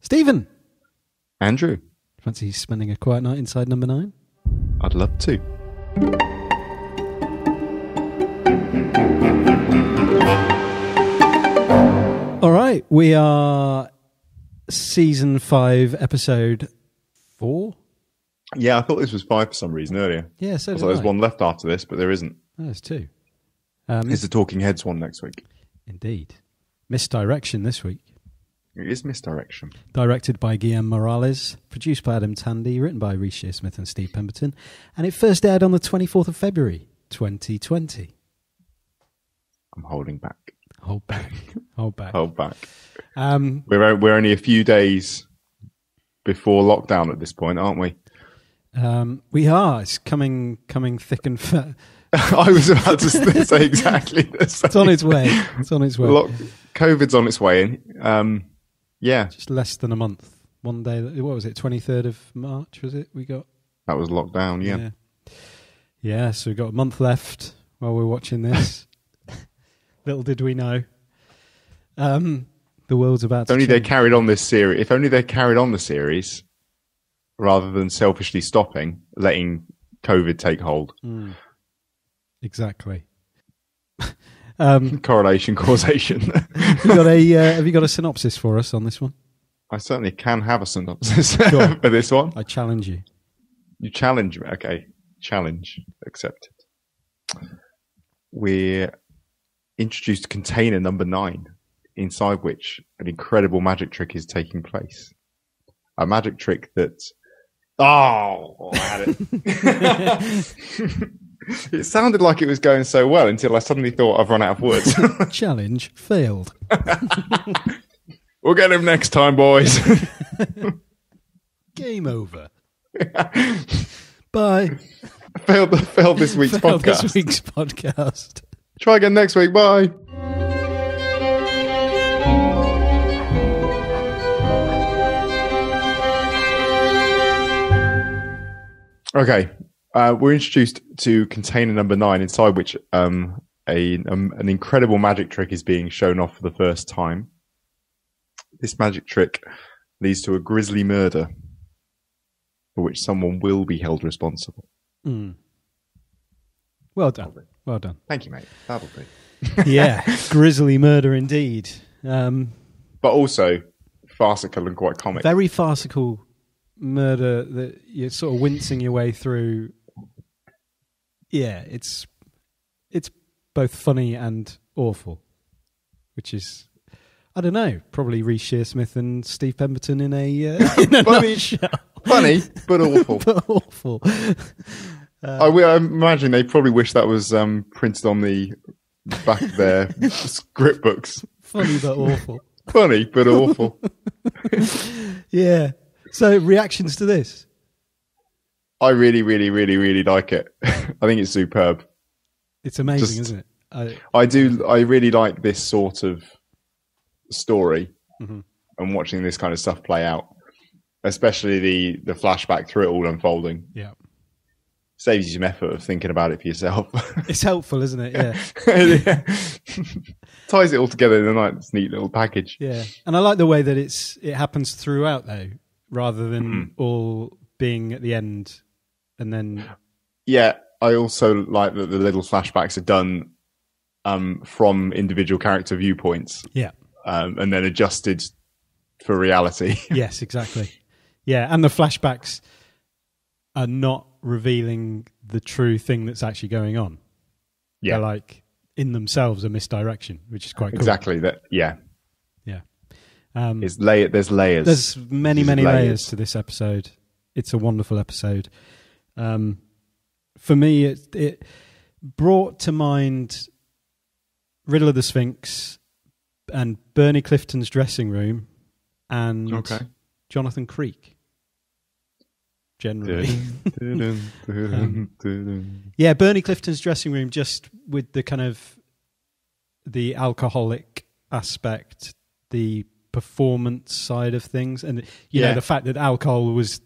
Stephen! Andrew. Fancy spending a quiet night inside number 9? I'd love to. All right, we are season 5, episode 4. Yeah, I thought this was 5 for some reason earlier. Yeah, so I did thought there's one left after this, but there isn't. Oh, there's 2. It's the Talking Heads one next week. Indeed. Misdirection this week. It is Misdirection. Directed by Guillaume Morales, produced by Adam Tandy, written by Rhys Shearsmith and Steve Pemberton, and it first aired on the 24th of February, 2020. I'm holding back. Hold back. Hold back. Hold back. We're only a few days before lockdown at this point, aren't we? We are. It's coming thick and fat. I was about to say exactly the same. It's on its way. It's on its way. COVID's on its way in. Yeah. Just less than a month. One day, what was it, 23rd of March, was it? We got... That was lockdown, yeah. Yeah, so we've got a month left while we're watching this. Little did we know. The world's about to change. If only they carried on the series, rather than selfishly stopping, letting COVID take hold. Exactly. Correlation, causation. Have you got a synopsis for us on this one? I certainly can have a synopsis for this one. I challenge you. You challenge me. Okay. Challenge accepted. We're introduced to container number 9, inside which an incredible magic trick is taking place. A magic trick that... Oh, I had it. It sounded like it was going so well until I suddenly thought I've run out of words. Challenge failed. We'll get him next time, boys. Game over. Bye. Failed this week's podcast. Try again next week. Bye. Okay. We're introduced to container number 9, inside which an incredible magic trick is being shown off for the first time. This magic trick leads to a grisly murder for which someone will be held responsible. Well done. Well done. Thank you, mate. That'll be. Yeah, grisly murder indeed. But also farcical and quite comic. Very farcical murder that you're sort of wincing your way through. Yeah, it's both funny and awful, which is, I don't know, probably Rhys Shearsmith and Steve Pemberton in a nutshell. Funny, but awful. But awful. I imagine they probably wish that was printed on the back of their script books. Funny but awful. Funny but awful. Yeah. So, reactions to this? I really, really, really, really like it. I think it's superb. It's amazing, isn't it? I really like this sort of story and watching this kind of stuff play out, especially the flashback through it all unfolding. Yeah. Saves you some effort of thinking about it for yourself. It's helpful, isn't it? Yeah. Yeah. Ties it all together in a nice, neat little package. Yeah. And I like the way that it happens throughout, though, rather than all being at the end and then... Yeah, I also like that the little flashbacks are done from individual character viewpoints. Yeah. And then adjusted for reality. Yes, exactly. Yeah, and the flashbacks are not revealing the true thing that's actually going on. Yeah. They're like, in themselves, a misdirection, which is quite cool. Exactly. That. Yeah. Yeah. There's layers. There's many layers to this episode. It's a wonderful episode. For me, it brought to mind Riddle of the Sphinx and Bernie Clifton's dressing room and Jonathan Creek. Generally. Yeah, Bernie Clifton's dressing room, just with the kind of the alcoholic aspect, the performance side of things, and you know, the fact that alcohol was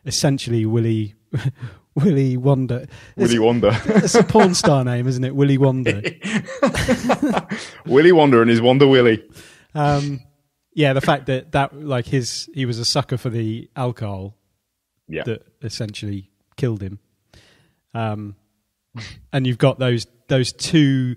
essentially Willy Wondo. Willy Wondo. It's a porn star name, isn't it? Willy Wondo. Willy Wondo and his Wonder Willy. the fact that like he was a sucker for the alcohol that essentially killed him. And you've got those two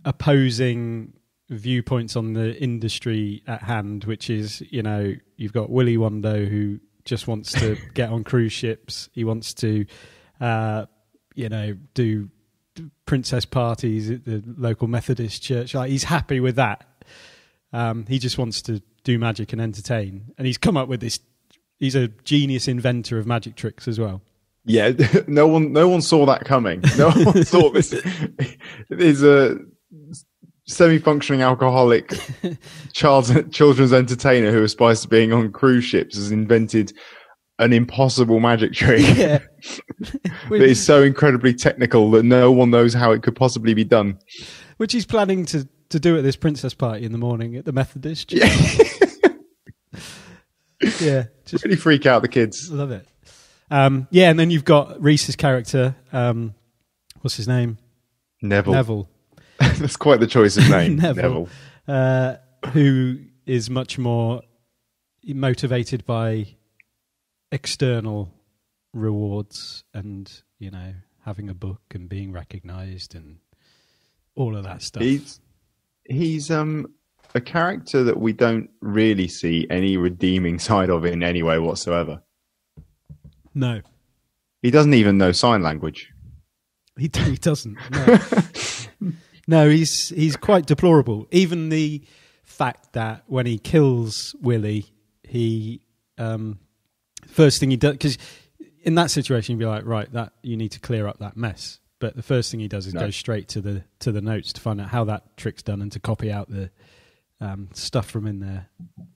opposing viewpoints on the industry at hand, which is, you've got Willy Wondo, who just wants to get on cruise ships. He wants to, do princess parties at the local Methodist church. Like, he's happy with that. He just wants to do magic and entertain. And he's come up with this. He's a genius inventor of magic tricks as well. Yeah, no one saw that coming. No one thought this is a semi-functioning alcoholic children's entertainer who aspires to being on cruise ships has invented an impossible magic trick that is so incredibly technical that no one knows how it could possibly be done. Which he's planning to do at this princess party in the morning at the Methodist. Yeah, just really freak out the kids. Love it. And then you've got Reese's character. What's his name? Neville. That's quite the choice of name. Neville. Who is much more motivated by external rewards and, having a book and being recognised and all of that stuff. He's a character that we don't really see any redeeming side of in any way whatsoever. No. He doesn't even know sign language. He doesn't. No. No, he's quite deplorable. Even the fact that when he kills Willy, he first thing he does, because in that situation you'd be like, right, that you need to clear up that mess. But the first thing he does is go straight to the notes to find out how that trick's done and to copy out the stuff from in there.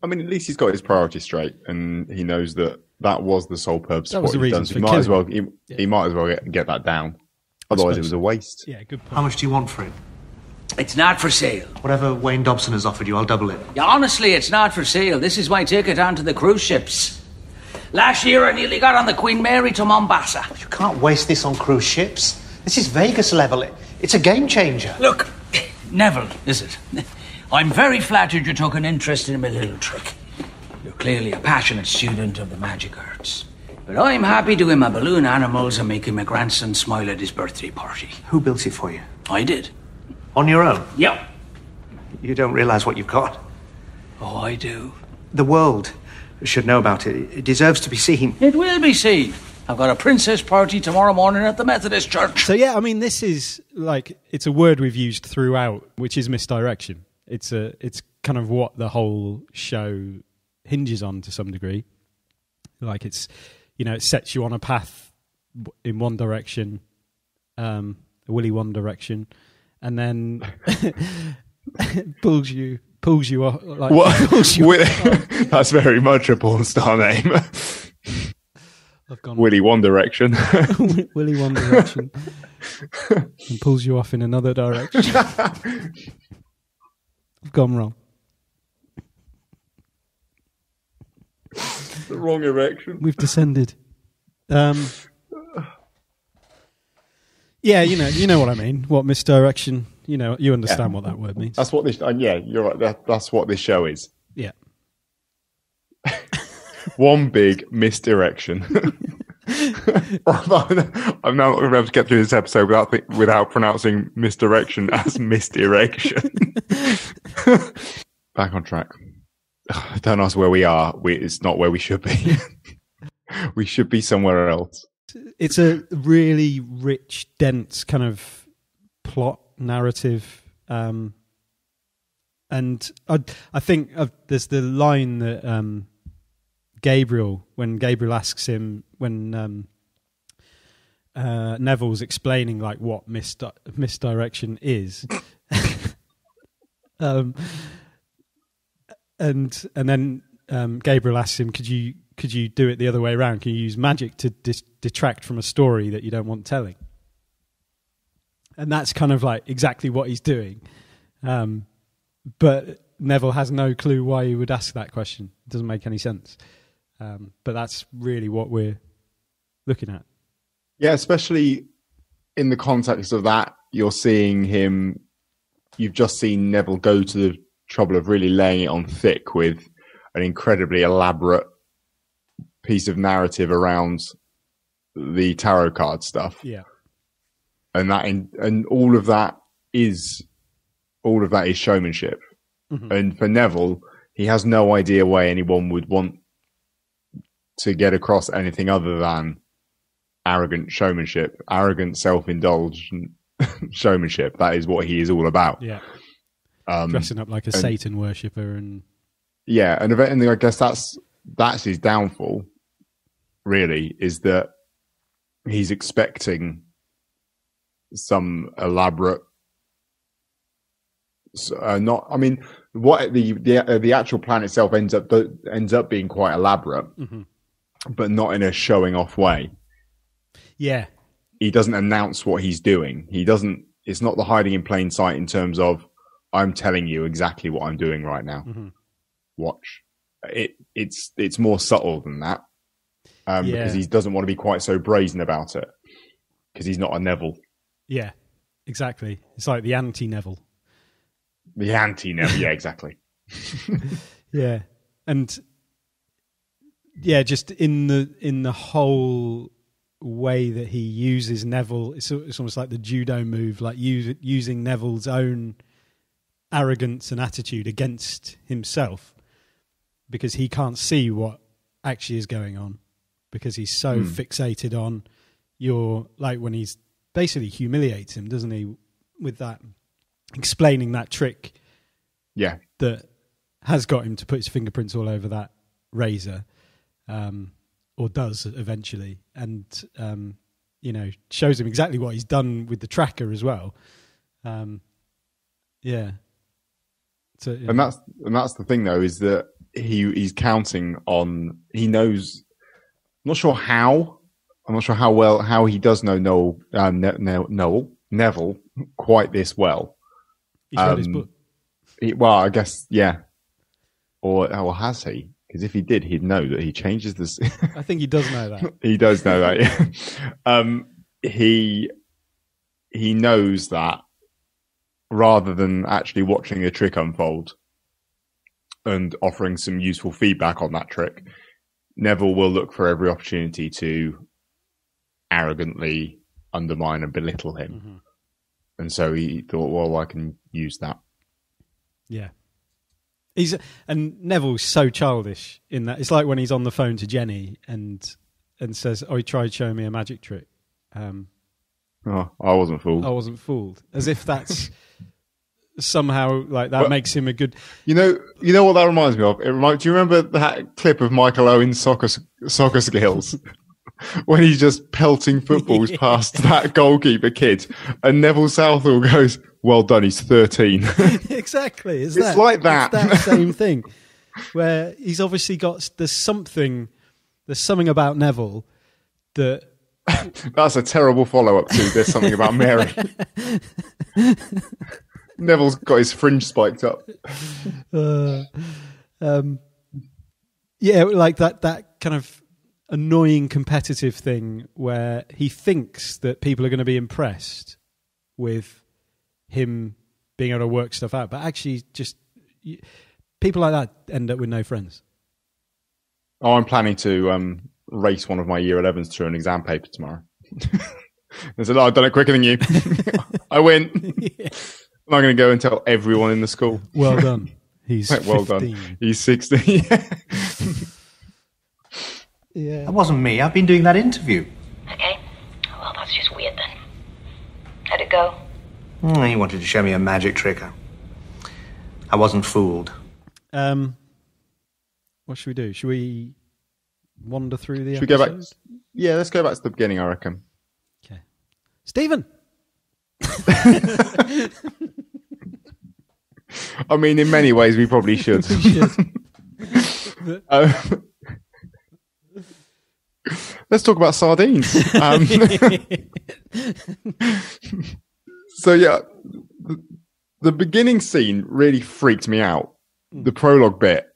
I mean, at least he's got his priorities straight, and he knows that was the sole purpose of what he's done. So he might as well get that down. Otherwise, it was a waste. Yeah, good point. How much do you want for it? It's not for sale. Whatever Wayne Dobson has offered you, I'll double it. Yeah, honestly, it's not for sale. This is my ticket onto the cruise ships. Last year, I nearly got on the Queen Mary to Mombasa. You can't waste this on cruise ships. This is Vegas level. It's a game changer. Look, Neville, is it? I'm very flattered you took an interest in my little trick. You're clearly a passionate student of the magic arts. But I'm happy doing my balloon animals and making my grandson smile at his birthday party. Who built it for you? I did. On your own? Yep. You don't realise what you've got. Oh, I do. The world should know about it. It deserves to be seen. It will be seen. I've got a princess party tomorrow morning at the Methodist Church. So yeah, I mean, this is it's a word we've used throughout, which is misdirection. It's kind of what the whole show hinges on to some degree. Like it sets you on a path in one direction, a Willy Wondo direction, and then pulls you off. Pulls you off. That's very much a porn star name. I've gone Willy Wondo direction. Willy Wondo direction, and pulls you off in another direction. I've gone wrong. The wrong erection. We've descended. Yeah, you know what I mean. What misdirection? You understand what that word means. That's what this. You're right. That's what this show is. Yeah. One big misdirection. I'm now going to be able to get through this episode without pronouncing misdirection as misdirection. Back on track. Don't ask where we are. It's not where we should be. We should be somewhere else. It's a really rich, dense kind of plot narrative. And I think there's the line that when Gabriel asks him, when Neville's explaining what misdirection is. And then Gabriel asks him, could you do it the other way around? Can you use magic to detract from a story that you don't want telling? And that's kind of exactly what he's doing. But Neville has no clue why he would ask that question. It doesn't make any sense. But that's really what we're looking at. Yeah, especially in the context of that, you've just seen Neville go to the trouble of really laying it on thick with an incredibly elaborate piece of narrative around the tarot card stuff. Yeah. And all of that is showmanship. Mm-hmm. And for Neville, he has no idea why anyone would want to get across anything other than arrogant showmanship, arrogant, self-indulgent showmanship. That is what he is all about. Yeah. Dressing up like a Satan worshipper and and I guess that's his downfall. Really, is that he's expecting some elaborate. What the actual plan itself ends up being quite elaborate, mm-hmm. but not in a showing off way. Yeah, he doesn't announce what he's doing. He doesn't. It's not the hiding in plain sight in terms of I'm telling you exactly what I'm doing right now. Mm-hmm. Watch. It's more subtle than that. Because he doesn't want to be quite so brazen about it. Because he's not a Neville. Yeah, exactly. It's like the anti-Neville. The anti-Neville, yeah, exactly. Yeah, and just in the whole way that he uses Neville, it's almost like the judo move, like using Neville's own arrogance and attitude against himself, because he can't see what actually is going on. Because he's so fixated on when he's basically humiliates him, doesn't he? With that, explaining that trick, that has got him to put his fingerprints all over that razor, or does eventually, and shows him exactly what he's done with the tracker as well. So, and that's the thing though, is that he's counting on. He knows. I'm not sure how he does know Neville quite this well. He's read his book. I guess, yeah. Or has he? Because if he did, he'd know that he changes this. I think he does know that. He does know that, yeah. He knows that rather than actually watching a trick unfold and offering some useful feedback on that trick, Neville will look for every opportunity to arrogantly undermine and belittle him. Mm-hmm. And so he thought, well, I can use that. Yeah. And Neville's so childish in that. It's like when he's on the phone to Jenny and says, he tried showing me a magic trick. I wasn't fooled. I wasn't fooled. As if that's somehow that makes him a good... You know what that reminds me of? Do you remember that clip of Michael Owen's soccer skills? When he's just pelting footballs past that goalkeeper kid, and Neville Southall goes, "Well done, he's 13." Exactly. It's like that. It's that same thing, where he's obviously got there's something about Neville that. That's a terrible follow-up to "There's something about Mary." Neville's got his fringe spiked up. Like that kind of annoying competitive thing where he thinks that people are going to be impressed with him being able to work stuff out, but actually just people like that end up with no friends. Oh, I'm planning to race one of my year 11s through an exam paper tomorrow. I said, I've done it quicker than you. I win. Yeah. I'm not going to go and tell everyone in the school. Well done. He's well 15. Done. He's 16. Yeah. That wasn't me. I've been doing that interview. Okay. Well, that's just weird then. How'd it go? He wanted to show me a magic trick. I wasn't fooled. What should we do? Should we wander through the episode? Should we go back? Yeah, let's go back to the beginning, I reckon. Okay. Stephen! I mean, in many ways, we probably should. Let's talk about sardines. So, yeah, the beginning scene really freaked me out. The prologue bit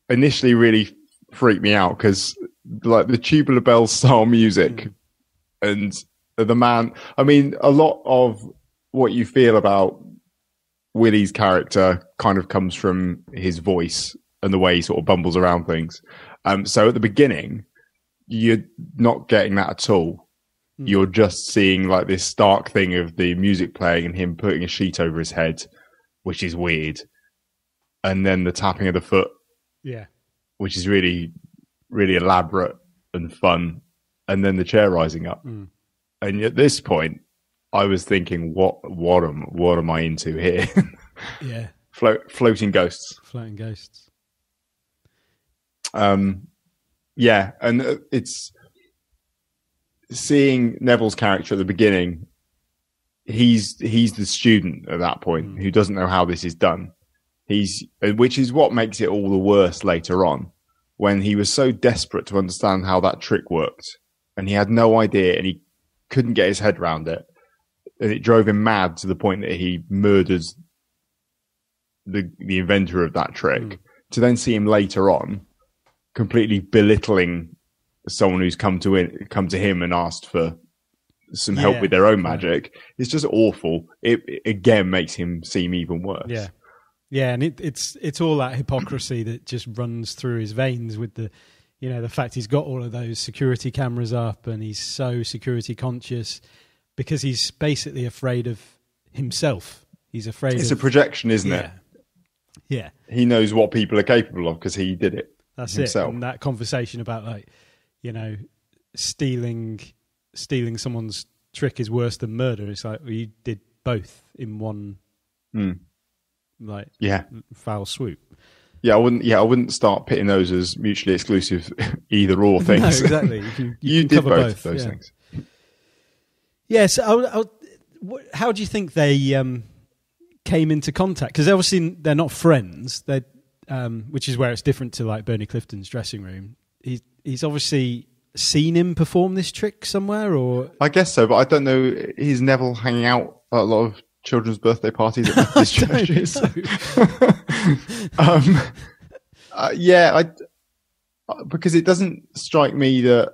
initially really freaked me out because, like, the Tubular Bells style music and the man. I mean, a lot of what you feel about Willy's character kind of comes from his voice and the way he sort of bumbles around things. So at the beginning, you're not getting that at all. You're just seeing like this stark thing of the music playing and him putting a sheet over his head, which is weird. And then the tapping of the foot, which is really, really elaborate and fun. And then the chair rising up. And at this point, I was thinking, what am I into here? Yeah. Floating ghosts. Floating ghosts. Yeah, and it's seeing Neville's character at the beginning. He's the student at that point who doesn't know how this is done. Which is what makes it all the worse later on, when he was so desperate to understand how that trick worked, and he had no idea, and he couldn't get his head around it, and it drove him mad to the point that he murdered the inventor of that trick. To then see him later on completely belittling someone who's come to him and asked for some help with their own magic, it's just awful. It again makes him seem even worse. Yeah, and it's all that hypocrisy that just runs through his veins with the fact he's got all of those security cameras up and he's so security conscious because he's basically afraid of himself. He's afraid It's a projection, isn't it? Yeah. He knows what people are capable of because he did it. That's himself. it. And that conversation about stealing someone's trick is worse than murder. It's like, well, you did both in one foul swoop. I wouldn't start pitting those as mutually exclusive either or things. No, exactly. You did cover both of those things. Yes. How do you think they came into contact? Because obviously they're not friends. They, which is where it's different to like Bernie Clifton's dressing room. He's obviously seen him perform this trick somewhere, or I guess so, but I don't know. Is Neville hanging out at a lot of children's birthday parties at Methodist churches? Because it doesn't strike me that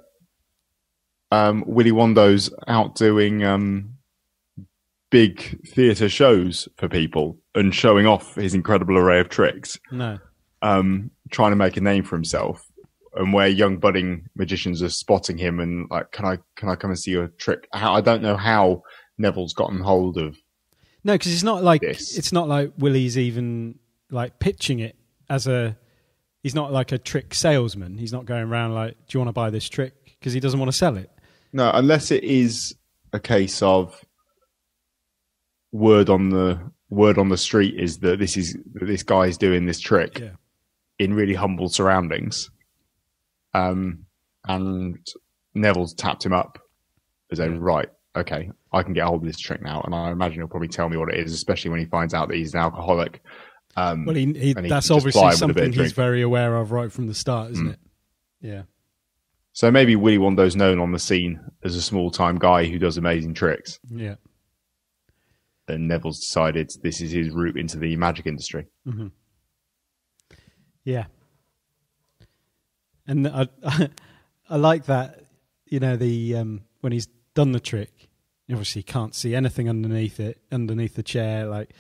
Willy Wondo's out doing big theatre shows for people and showing off his incredible array of tricks. No, trying to make a name for himself. And where young budding magicians are spotting him and like, can I come and see your trick? I don't know how Neville's gotten hold of. No, because it's not like this. It's not like Willy's even like pitching it as a. He's not like a trick salesman. He's not going around like, "Do you want to buy this trick?" Because he doesn't want to sell it. No, unless it is a case of word on the street is that this guy's doing this trick in really humble surroundings. And Neville's tapped him up as a right, okay, I can get hold of this trick now, and I imagine he'll probably tell me what it is, especially when he finds out that he's an alcoholic. Well, that's obviously something he's very aware of right from the start, isn't it? Yeah. So maybe Willy Wondo's known on the scene as a small-time guy who does amazing tricks. Yeah. And Neville's decided this is his route into the magic industry. Mm-hmm. Yeah. And I like that, when he's done the trick, obviously you can't see anything underneath the chair, like,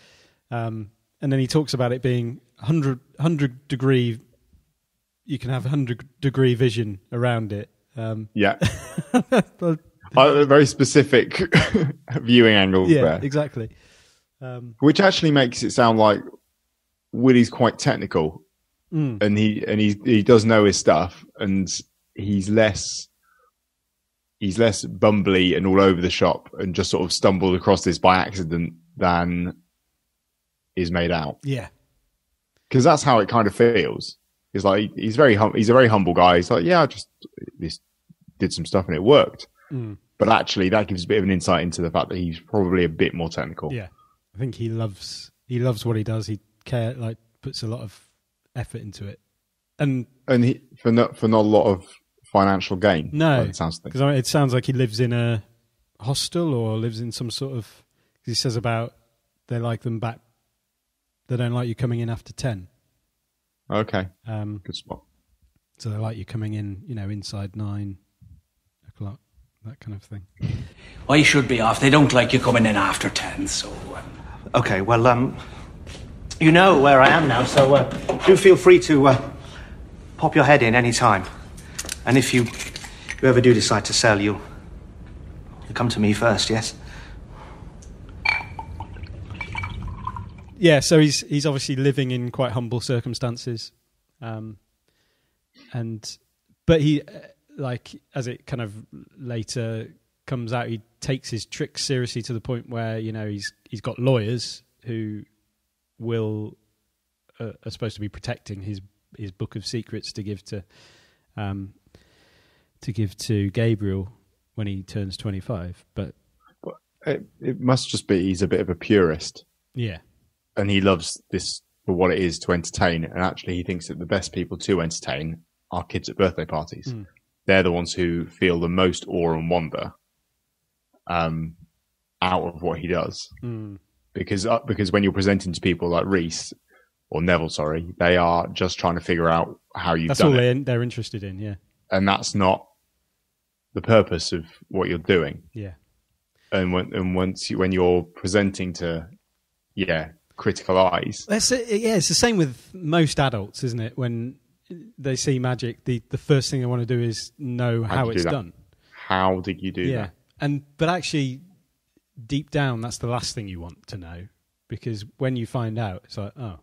and then he talks about it being 100 degree. You can have 100-degree vision around it. Yeah, very specific viewing angles. Yeah, there. Exactly. Which actually makes it sound like Willy's quite technical. And he does know his stuff, and he's less bumbly and all over the shop and just sort of stumbled across this by accident than is made out. Yeah, because that's how it kind of feels. It's like he's a very humble guy. He's like, I just did some stuff and it worked. But actually, that gives a bit of an insight into the fact that he's probably a bit more technical. Yeah, I think he loves what he does. He puts a lot of effort into it, and he for not a lot of financial gain. No, it sounds because it sounds like he lives in a hostel or lives in some sort of. He says about they like them back. They don't like you coming in after 10. Okay, good spot. So they like you coming in, inside 9 o'clock, that kind of thing. I should be off. They don't like you coming in after 10. So Okay, well, You know where I am now, so do feel free to pop your head in any time. And if you ever do decide to sell, you come to me first, yes? Yeah, so he's obviously living in quite humble circumstances, but he as it kind of later comes out, he takes his tricks seriously to the point where he's got lawyers who are supposed to be protecting his book of secrets to give to Gabriel when he turns 25. But it must just be he's a bit of a purist. Yeah. And he loves this for what it is to entertain. And actually he thinks that the best people to entertain are kids at birthday parties. Mm. They're the ones who feel the most awe and wonder out of what he does. Mm. Because when you're presenting to people like Reese or Neville, they are just trying to figure out how you've done it. That's all they're interested in, yeah. And that's not the purpose of what you're doing. Yeah. And when you're presenting to, critical eyes. It's the same with most adults, isn't it? When they see magic, the first thing they want to do is know how it's done. How did you do that? But actually, deep down, that's the last thing you want to know, because when you find out, it's like, oh,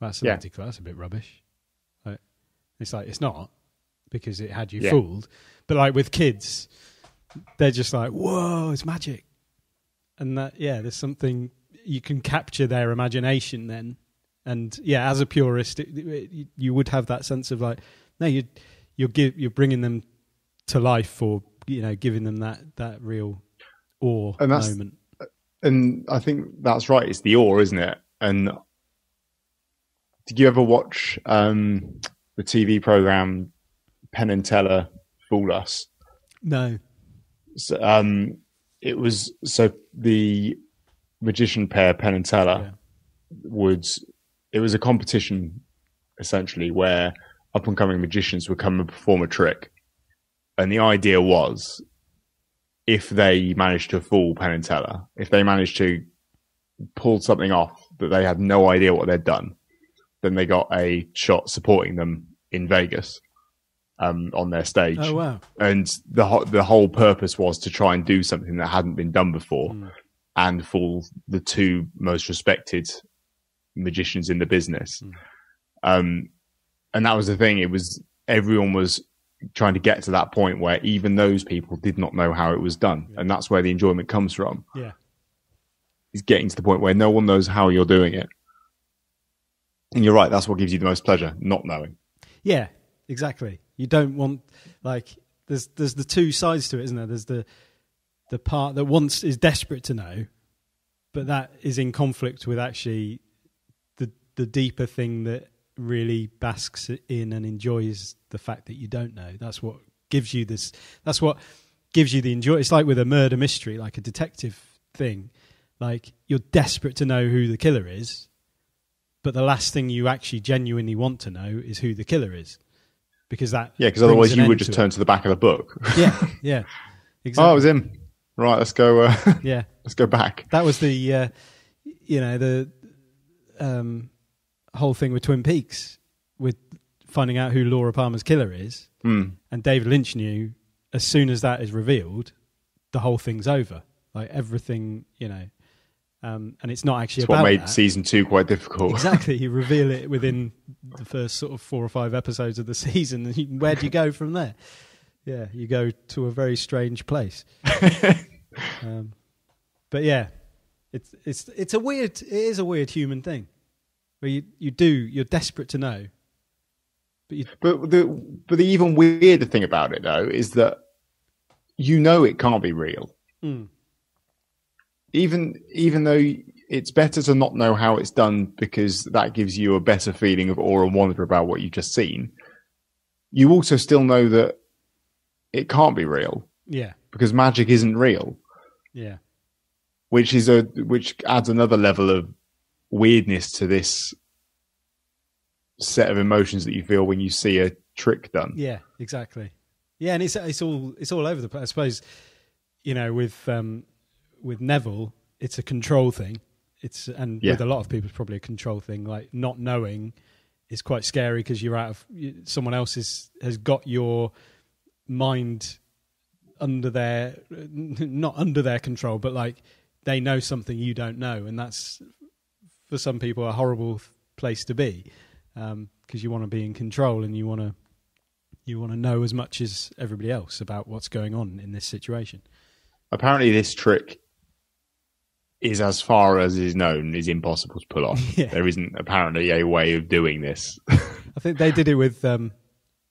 that's a bit rubbish. It's like, it's not, because it had you fooled. But like with kids, they're just like, whoa, it's magic. And that, there's something, you can capture their imagination then. And as a purist, you would have that sense of like, no, you're bringing them to life, or giving them that real awe moment. And I think that's right. It's the awe, isn't it? And did you ever watch the TV program Penn and Teller Fool Us? No. So, it was the magician pair Penn and Teller it was a competition essentially where up and coming magicians would come and perform a trick, and the idea was, if they managed to fool Penn and Teller, if they managed to pull something off that they had no idea what they'd done, then they got a shot supporting them in Vegas on their stage. Oh, wow. And the whole purpose was to try and do something that hadn't been done before and fool the two most respected magicians in the business. And that was the thing. Everyone was trying to get to that point where even those people did not know how it was done. And that's where the enjoyment comes from. Yeah. Is getting to the point where no one knows how you're doing it. And you're right, that's what gives you the most pleasure, not knowing. Yeah, exactly. You don't want, there's the two sides to it, isn't there? There's the part that is desperate to know, but that is in conflict with actually the deeper thing that really basks in and enjoys the fact that you don't know. That's what gives you the enjoy. It's like with a murder mystery, like a detective thing. Like, you're desperate to know who the killer is, but the last thing you actually genuinely want to know is who the killer is. Because otherwise you would just turn to the back of the book. Yeah, exactly. Oh, it was him. Right, let's go. Let's go back. That was the whole thing with Twin Peaks, with finding out who Laura Palmer's killer is. And David Lynch knew as soon as that is revealed, the whole thing's over. Like, everything, and it's not actually it's about what made that. Season 2 quite difficult. Exactly. You reveal it within the first sort of 4 or 5 episodes of the season. And where do you go from there? Yeah, you go to a very strange place. But yeah, it is a weird human thing where you're desperate to know. But the even weirder thing about it though is that it can't be real. Even though it's better to not know how it's done, because that gives you a better feeling of awe and wonder about what you've just seen. You also still know that it can't be real. Yeah. Because magic isn't real. Yeah. Which adds another level of weirdness to this set of emotions that you feel when you see a trick done. Yeah, exactly. Yeah, and it's all over the place. I suppose, with Neville, it's a control thing. With a lot of people, it's probably a control thing. Like not knowing is quite scary because you're someone else has got your mind under not under their control, but like they know something you don't know, and that's for some people a horrible place to be, because you want to be in control and you want to know as much as everybody else about what's going on in this situation. Apparently, this trick is, as far as is known, is impossible to pull off. Yeah. There isn't apparently a way of doing this. I think they did it with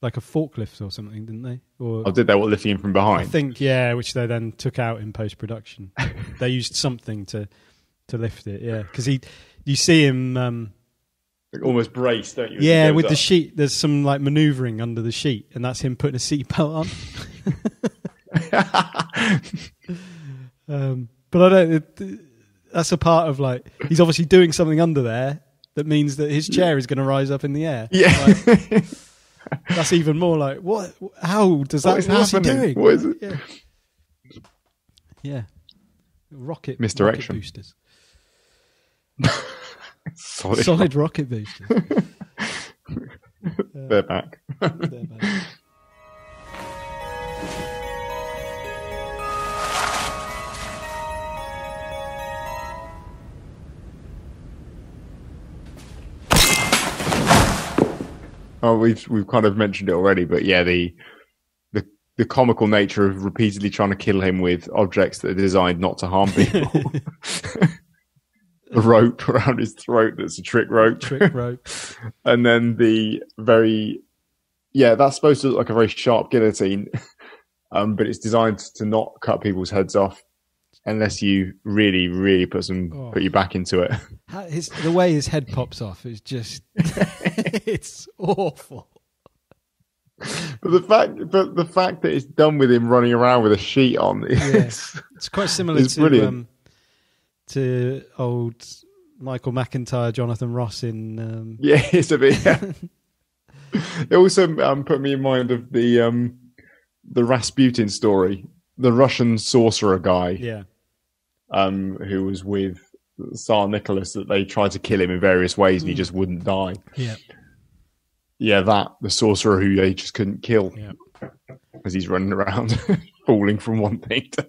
like a forklift or something, didn't they? Or did they lifting him from behind? I think, yeah, which they then took out in post-production. They used something to lift it, yeah, because you see him almost braced, don't you? Yeah, with the sheet. There's some like manoeuvring under the sheet, and that's him putting a seatbelt on. But I don't. That's a part of like he's obviously doing something under there that means that his chair is going to rise up in the air. Yeah, like, that's even more like what? How does that? What's he doing? What is it? Yeah. Rocket Misdirection. Rocket boosters. Solid rocket boosters. They're back. They're back. Oh, we've kind of mentioned it already, but yeah, the comical nature of repeatedly trying to kill him with objects that are designed not to harm people. A rope around his throat that's a trick rope. And then that's supposed to look like a very sharp guillotine, but it's designed to not cut people's heads off unless you really, really put your back into it. The way his head pops off is just it's awful. But the fact that it's done with him running around with a sheet on, it's quite similar to old Michael McIntyre, Jonathan Ross in. It's a bit. Yeah. It also put me in mind of the Rasputin story, the Russian sorcerer guy. Yeah. Who was with Tsar Nicholas, that they tried to kill him in various ways and he just wouldn't die. Yeah. Yeah, the sorcerer who they just couldn't kill. Yeah. As he's running around falling from one thing to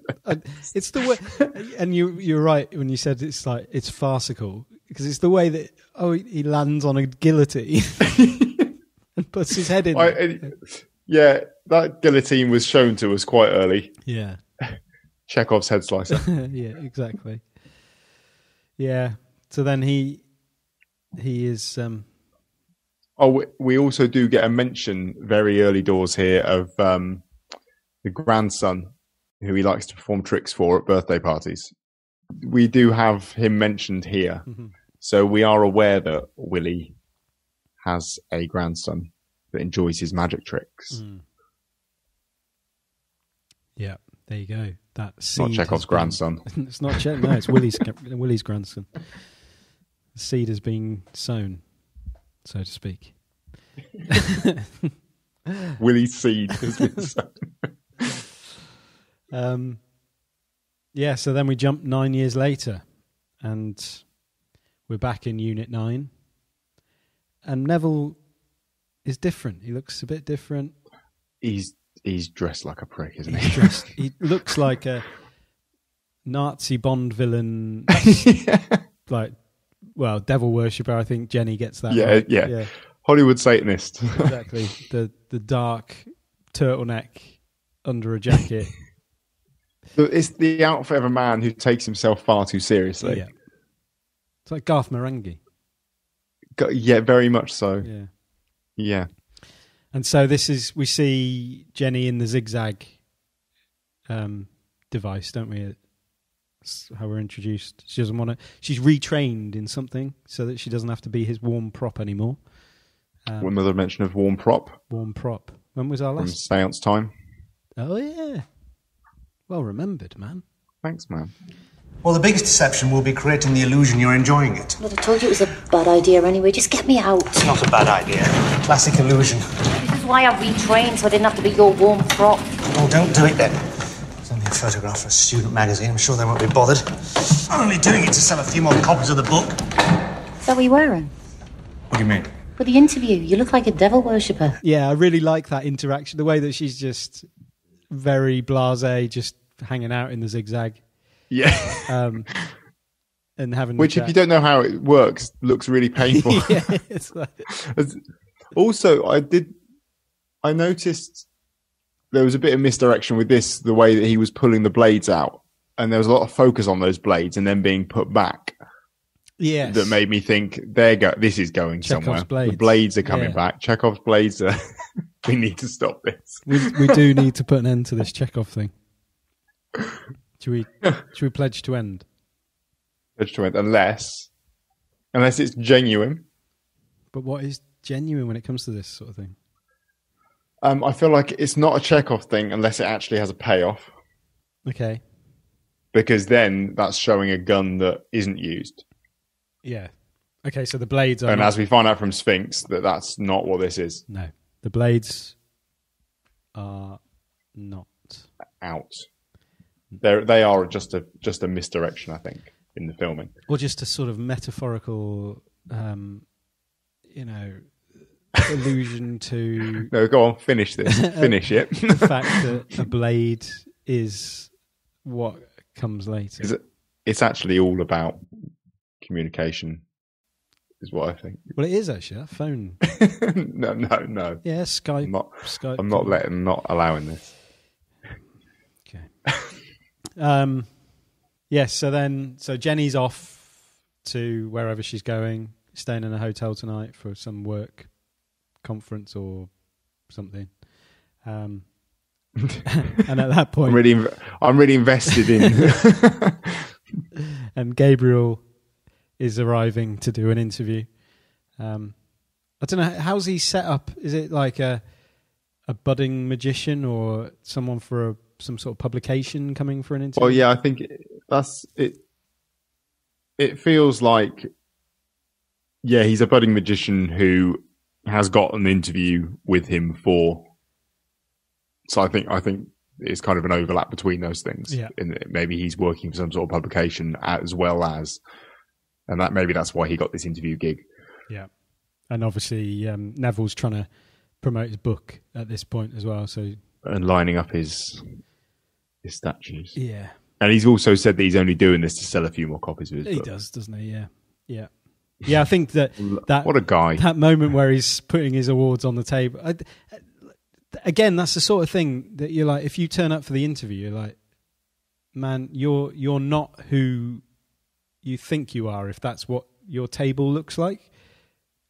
it's the way, and you're right when you said it's farcical, because it's the way that he lands on a guillotine and puts his head in. Yeah, that guillotine was shown to us quite early. Yeah. Chekhov's head slicer. Yeah, exactly. Yeah. So then he is. We also do get a mention very early doors here of the grandson who he likes to perform tricks for at birthday parties. We do have him mentioned here. Mm-hmm. So we are aware that Willy has a grandson that enjoys his magic tricks. Mm. Yeah, there you go. That's not Chekhov's grandson. It's not no, it's Willy's grandson. The seed has been sown, so to speak. Willy's seed has been sown. Yeah, so then we jump 9 years later, and we're back in Unit 9. And Neville is different. He looks a bit different. He's dressed like a prick, isn't he? He looks like a Nazi Bond villain, devil worshipper. I think Jenny gets that. Yeah, right. Yeah. Hollywood Satanist. Exactly. The dark turtleneck under a jacket. It's the outfit of a man who takes himself far too seriously. Yeah. It's like Garth Marenghi. Yeah, very much so. Yeah. Yeah. And so we see Jenny in the zigzag device, don't we? That's how we're introduced. She doesn't want to. She's retrained in something so that she doesn't have to be his warm prop anymore. Another mention of warm prop. Warm prop. When was our last? From Seance Time. Oh yeah. Well remembered, man. Thanks, man. Well, the biggest deception will be creating the illusion you're enjoying it. Well, I told you it was a bad idea anyway. Just get me out. It's not a bad idea. Classic illusion. This is why I retrained, so I didn't have to be your warm prop. Well, don't do it then. It's only a photograph for a student magazine. I'm sure they won't be bothered. I'm only doing it to sell a few more copies of the book. Is that what you're wearing? What do you mean? For the interview, you look like a devil worshipper. Yeah, I really like that interaction. The way that she's just very blasé, just hanging out in the zigzag. Yeah. And having Which, if you don't know how it works, looks really painful. yeah, it's like... Also, I noticed there was a bit of misdirection with this, the way that he was pulling the blades out, and there was a lot of focus on those blades and then being put back. Yes. That made me think, this is going Chekhov's somewhere. blades. The blades are coming back. Chekhov's blades are... we need to stop this. We do need to put an end to this Chekhov thing. Should we pledge to end? Pledge to end, unless it's genuine. But what is genuine when it comes to this sort of thing? I feel like it's not a Chekhov thing unless it actually has a payoff. Okay. Because then that's showing a gun that isn't used. Yeah. Okay, so the blades are... And as we find out from Sphinx, that's not what this is. No. The blades are not... out. They are just a misdirection, I think, in the filming. Or just a sort of metaphorical, allusion to... No, go on, finish this. Finish it. The fact that a blade is what comes later. It's actually all about communication, is what I think. Well, it is actually. That phone. No. Yeah, Skype. I'm not allowing this. Okay. Yes, so Jenny's off to wherever she's going, staying in a hotel tonight for some work conference or something. And at that point, I'm really invested in. And Gabriel is arriving to do an interview. I don't know, how's he set up? Is it like a budding magician or someone for some sort of publication coming for an interview? Well, yeah, I think that's it. It feels like, yeah, he's a budding magician who has got an interview with him for. So I think it's kind of an overlap between those things. Yeah. Maybe he's working for some sort of publication as well as, and that's why he got this interview gig. Yeah, and obviously Neville's trying to promote his book at this point as well. So and lining up his statues. Yeah, and he's also said that he's only doing this to sell a few more copies of his book. He does, doesn't he? Yeah. Yeah, I think that what a guy. That moment where he's putting his awards on the table. Again, that's the sort of thing that you're like, if you turn up for the interview, you're like, man, you're not who you think you are, if that's what your table looks like.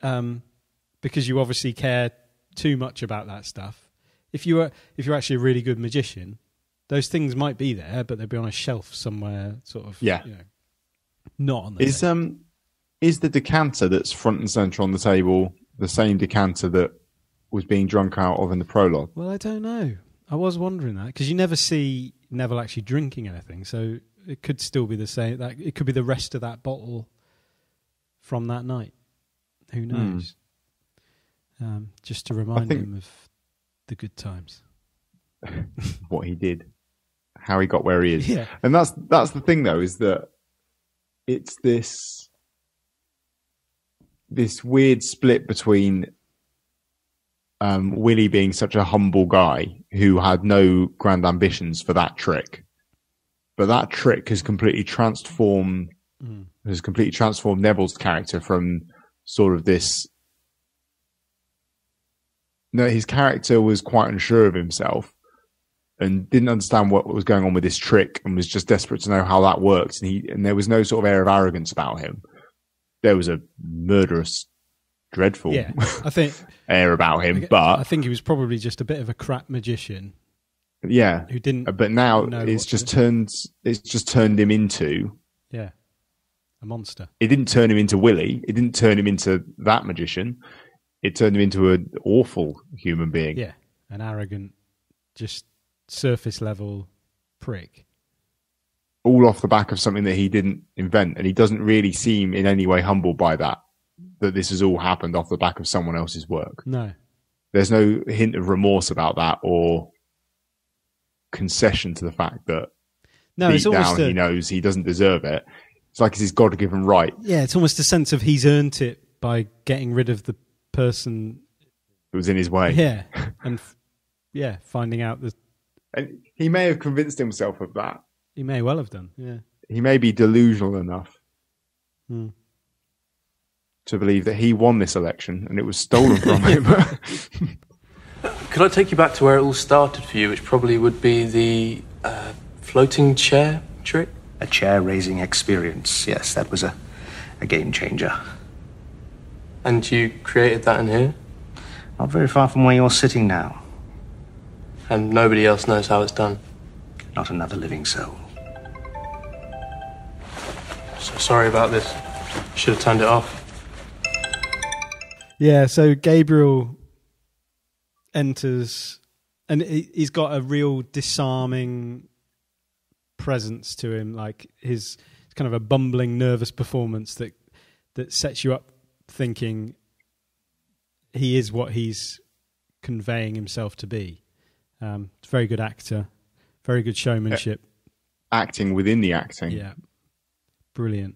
Because you obviously care too much about that stuff. If you're actually a really good magician, those things might be there, but they'll be on a shelf somewhere, sort of. Yeah. Not on the table. Is the decanter that's front and centre on the table the same decanter that was being drunk out of in the prologue? Well, I don't know. I was wondering that, because you never see Neville actually drinking anything, so it could still be the same. It could be the rest of that bottle from that night. Who knows? Just to remind him of the good times. What he did. How he got where he is. Yeah. And that's the thing, though, is that it's this weird split between Willy being such a humble guy who had no grand ambitions for that trick, but that trick has completely transformed Neville's character from sort of this. No, his character was quite unsure of himself and didn't understand what was going on with this trick and was just desperate to know how that worked. And there was no sort of air of arrogance about him. There was a murderous, dreadful I think air about him, but I think he was probably just a bit of a crap magician. Yeah, who didn't. But now it's just turned him into a monster. It didn't turn him into Willy. It didn't turn him into that magician. It turned him into an awful human being. Yeah, an arrogant, just surface level prick. All off the back of something that he didn't invent, and he doesn't really seem in any way humbled by that this has all happened off the back of someone else's work. No. There's no hint of remorse about that or concession to the fact that No, deep it's almost down he knows he doesn't deserve it. It's like it's his God-given right. Yeah, it's almost a sense of he's earned it by getting rid of the person It was in his way. Yeah, and finding out that And he may have convinced himself of that. he may well have done. Yeah, He may be delusional enough to believe that he won this election and it was stolen from him. Could I take you back to where it all started for you, which probably would be the floating chair trick? A chair-raising experience. Yes, that was a game changer. And you created that in here? Not very far from where you're sitting now. And nobody else knows how it's done? Not another living soul. So sorry about this. Should have turned it off. yeah. So Gabriel enters, and he's got a real disarming presence to him. Like his kind of a bumbling, nervous performance that sets you up thinking he is what he's conveying himself to be. It's a very good actor, very good showmanship. Acting within the acting. Yeah, brilliant.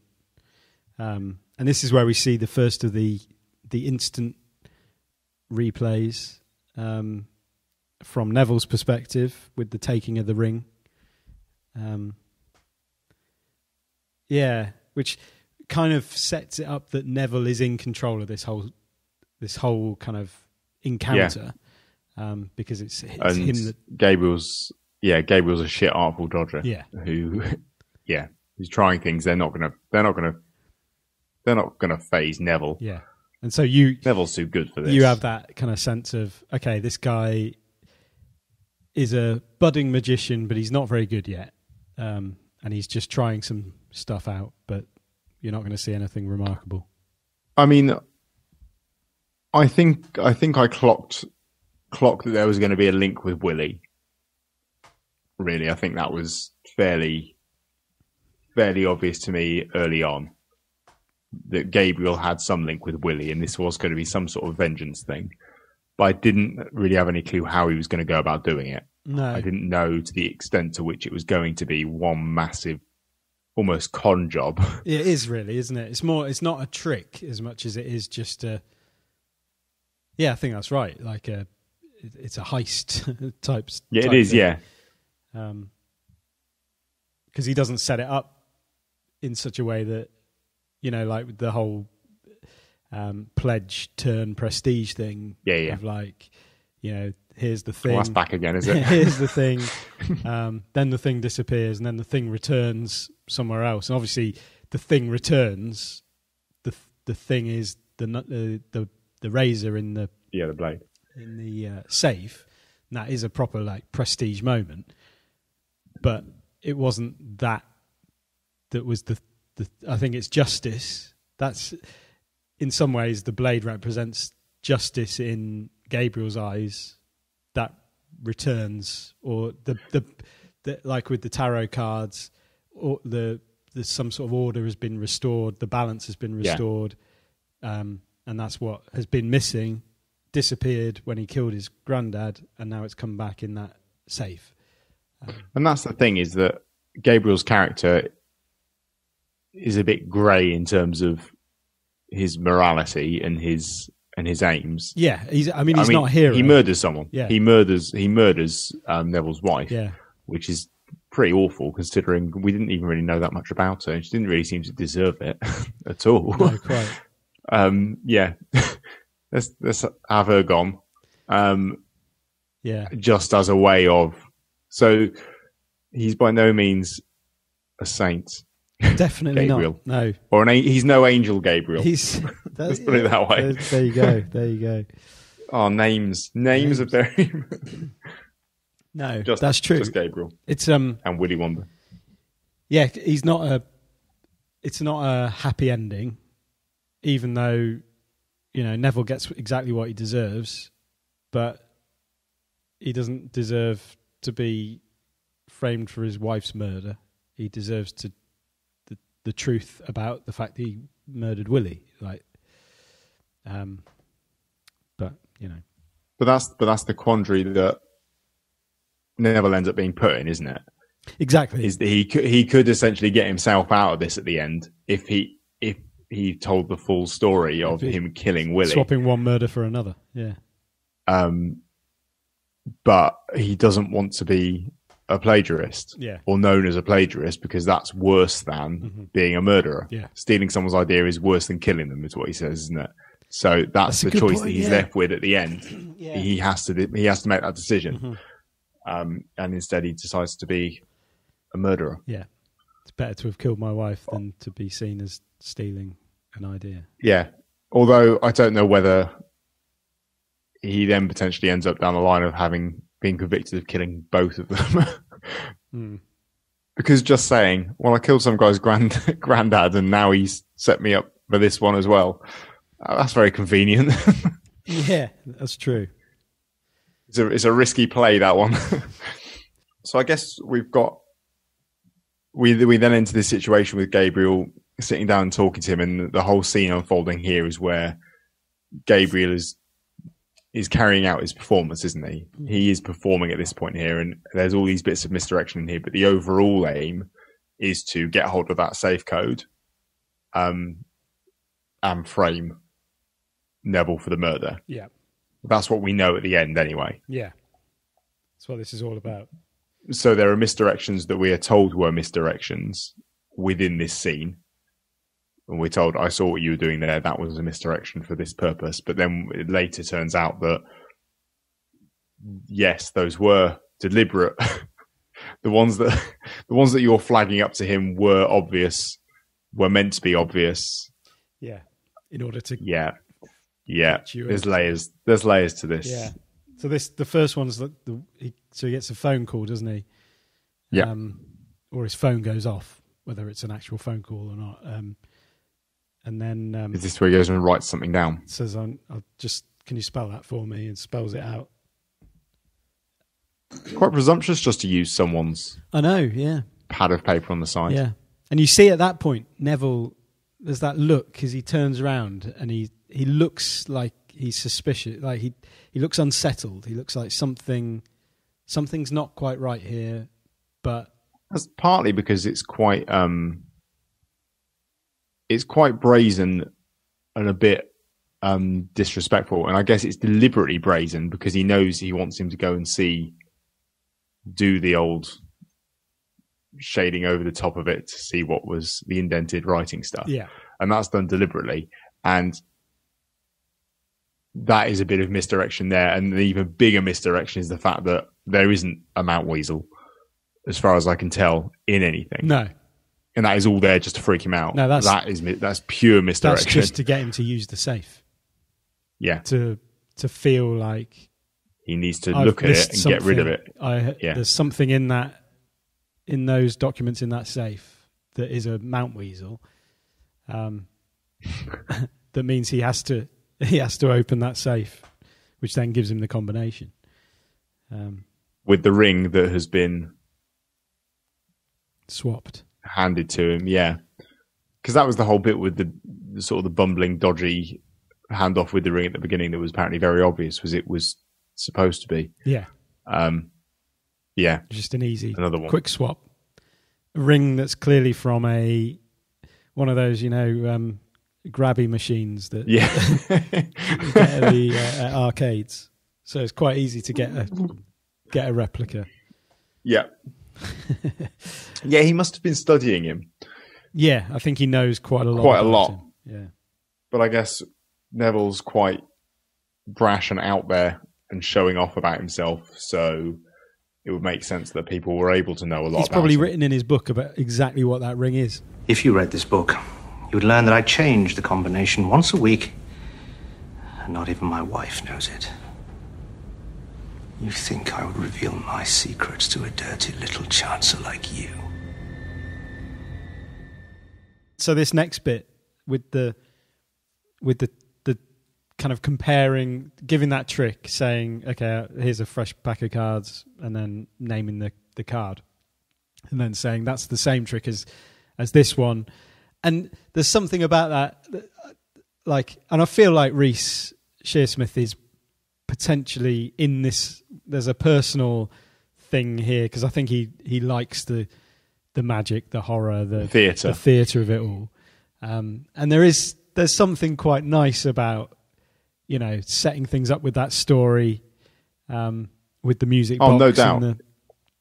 And this is where we see the first of the instant replays from Neville's perspective with the taking of the ring. Which kind of sets it up that Neville is in control of this whole kind of encounter, because it's him that Gabriel's a shit artful dodger. Yeah. He's trying things. They're not gonna phase Neville. Yeah, and so Neville's too good for this. You have that kind of sense of, okay, this guy is a budding magician, but he's not very good yet, and he's just trying some stuff out, but you're not going to see anything remarkable. I mean, I think I clocked that there was going to be a link with Willy. Really, I think that was fairly obvious to me early on, that Gabriel had some link with Willy, and this was going to be some sort of vengeance thing. But I didn't really have any clue how he was going to go about doing it. No, I didn't know to the extent to which it was going to be one massive, almost con job. It is really, isn't it? It's not a trick as much as it is just a. Yeah, I think that's right. Like it's a heist type. Yeah, type it is. thing. Yeah, because he doesn't set it up in such a way that, like with the whole pledge turn prestige thing. Yeah. Of like, here's the thing. Well, that's back again, is it? Here's the thing. Then the thing disappears, and then the thing returns somewhere else. And obviously, the thing returns. The thing is the razor in the the blade in the safe. And that is a proper like prestige moment. But it wasn't that was the. I think it's justice. That's in some ways the blade represents justice in Gabriel's eyes. That returns, or the like with the tarot cards, or the some sort of order has been restored, the balance has been restored, and that's what has been missing, disappeared when he killed his granddad, and now it's come back in that safe. And that's the thing, is that Gabriel's character is a bit grey in terms of his morality and his aims. Yeah, he's not a hero. He murders someone. Yeah. He murders Neville's wife. Yeah. Which is pretty awful, considering we didn't even really know that much about her. She didn't really seem to deserve it at all. No, quite. Yeah. let's have her gone. Just as a way of. So he's by no means a saint. Definitely Gabriel. not. No. Or he's no angel Gabriel. Let's put it that way. There you go. Oh, names are very. No, that's true. Just Gabriel. It's and Willy Wondo. Yeah, it's not a happy ending, even though Neville gets exactly what he deserves, but he doesn't deserve to be framed for his wife's murder. He deserves the truth about the fact that he murdered Willy. But that's the quandary that Neville ends up being put in, isn't it? Exactly. Is that he could essentially get himself out of this at the end if he told the full story of him killing Willy, swapping one murder for another. Yeah. But he doesn't want to be a plagiarist, or known as a plagiarist, because that's worse than being a murderer. Yeah. Stealing someone's idea is worse than killing them, is what he says, isn't it? So that's the choice that he's left with at the end. Yeah. He has to make that decision, and instead he decides to be a murderer. Yeah, it's better to have killed my wife than to be seen as stealing an idea. Yeah, although I don't know whether he then potentially ends up down the line of having been convicted of killing both of them. Because just saying, well, I killed some guy's granddad and now he's set me up for this one as well. That's very convenient. Yeah, that's true. It's a risky play, that one. So I guess we then enter this situation with Gabriel sitting down and talking to him, and the whole scene unfolding here is where Gabriel is carrying out his performance, isn't he? He is performing at this point here, and there's all these bits of misdirection in here, but the overall aim is to get hold of that safe code and frame Neville for the murder. Yeah. That's what we know at the end anyway. Yeah. That's what this is all about. So there are misdirections that we are told were misdirections within this scene. And we're told, I saw what you were doing there. That was a misdirection for this purpose. But then it later turns out that, yes, those were deliberate. the ones that you're flagging up to him were obvious, were meant to be obvious. Yeah. In order to. Yeah. There's layers to this. Yeah. So the first one's so he gets a phone call, doesn't he? Yeah. Or his phone goes off, whether it's an actual phone call or not. And then is this where he goes and writes something down? Says, "I'll just, can you spell that for me?" And spells it out. Quite presumptuous just to use someone's I know, yeah, pad of paper on the side. Yeah. And you see at that point, Neville, there's that look because he turns around and he looks like he's suspicious, like he looks unsettled. He looks like something's not quite right here, but that's partly because it's quite brazen and a bit disrespectful, and I guess it's deliberately brazen because he knows he wants him to go and do the old shading over the top of it to see what was the indented writing stuff. Yeah. And that's done deliberately, and that is a bit of misdirection there. And the even bigger misdirection is the fact that there isn't a Mount Weasel, as far as I can tell, in anything. No. And that is all there just to freak him out. No, that's pure misdirection. That's just to get him to use the safe. Yeah. To feel like he needs to look at it and get rid of it. There's something in those documents in that safe that is a Mount Weasel. That means he has to open that safe, which then gives him the combination. With the ring that has been swapped, handed to him, yeah. Because that was the whole bit with the sort of the bumbling, dodgy handoff with the ring at the beginning that was apparently very obvious, was it was supposed to be. Yeah. Yeah. Just an easy, another one. Quick swap. A ring that's clearly from one of those, grabby machines that you get at the arcades. So it's quite easy to get a replica. Yeah. Yeah, he must have been studying him. Yeah, I think he knows quite a lot. Quite a lot. Him. Yeah. But I guess Neville's quite brash and out there and showing off about himself, so it would make sense that people were able to know a lot. He's probably written in his book about exactly what that ring is. If you read this book, you would learn that I change the combination once a week, and not even my wife knows it. You think I would reveal my secrets to a dirty little chancer like you? So this next bit with the kind of comparing, giving that trick, saying, okay, here's a fresh pack of cards, and then naming the card, and then saying that's the same trick as this one. And there's something about that, and I feel like Rhys Shearsmith is potentially in this. There's a personal thing here because I think he likes the magic, the horror, the theatre of it all. And there's something quite nice about, setting things up with that story, with the music box. Oh, no doubt.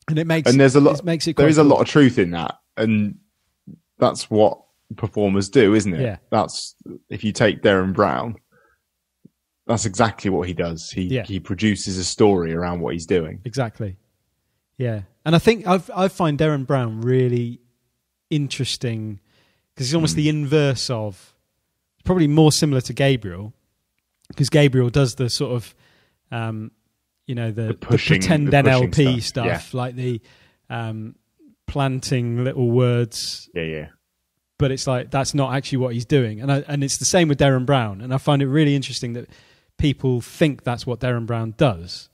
And it makes and there's a lot. It makes it there is a cool. lot of truth in that, and that's what performers do, isn't it? Yeah. That's if you take Derren Brown, that's exactly what he does. He produces a story around what he's doing. Exactly. Yeah, and I think I find Derren Brown really interesting because he's almost the inverse of, probably more similar to Gabriel, because Gabriel does the sort of, the pretend NLP stuff, like the planting little words. Yeah. But it's like that's not actually what he's doing, and it's the same with Derren Brown. And I find it really interesting that people think that's what Derren Brown does.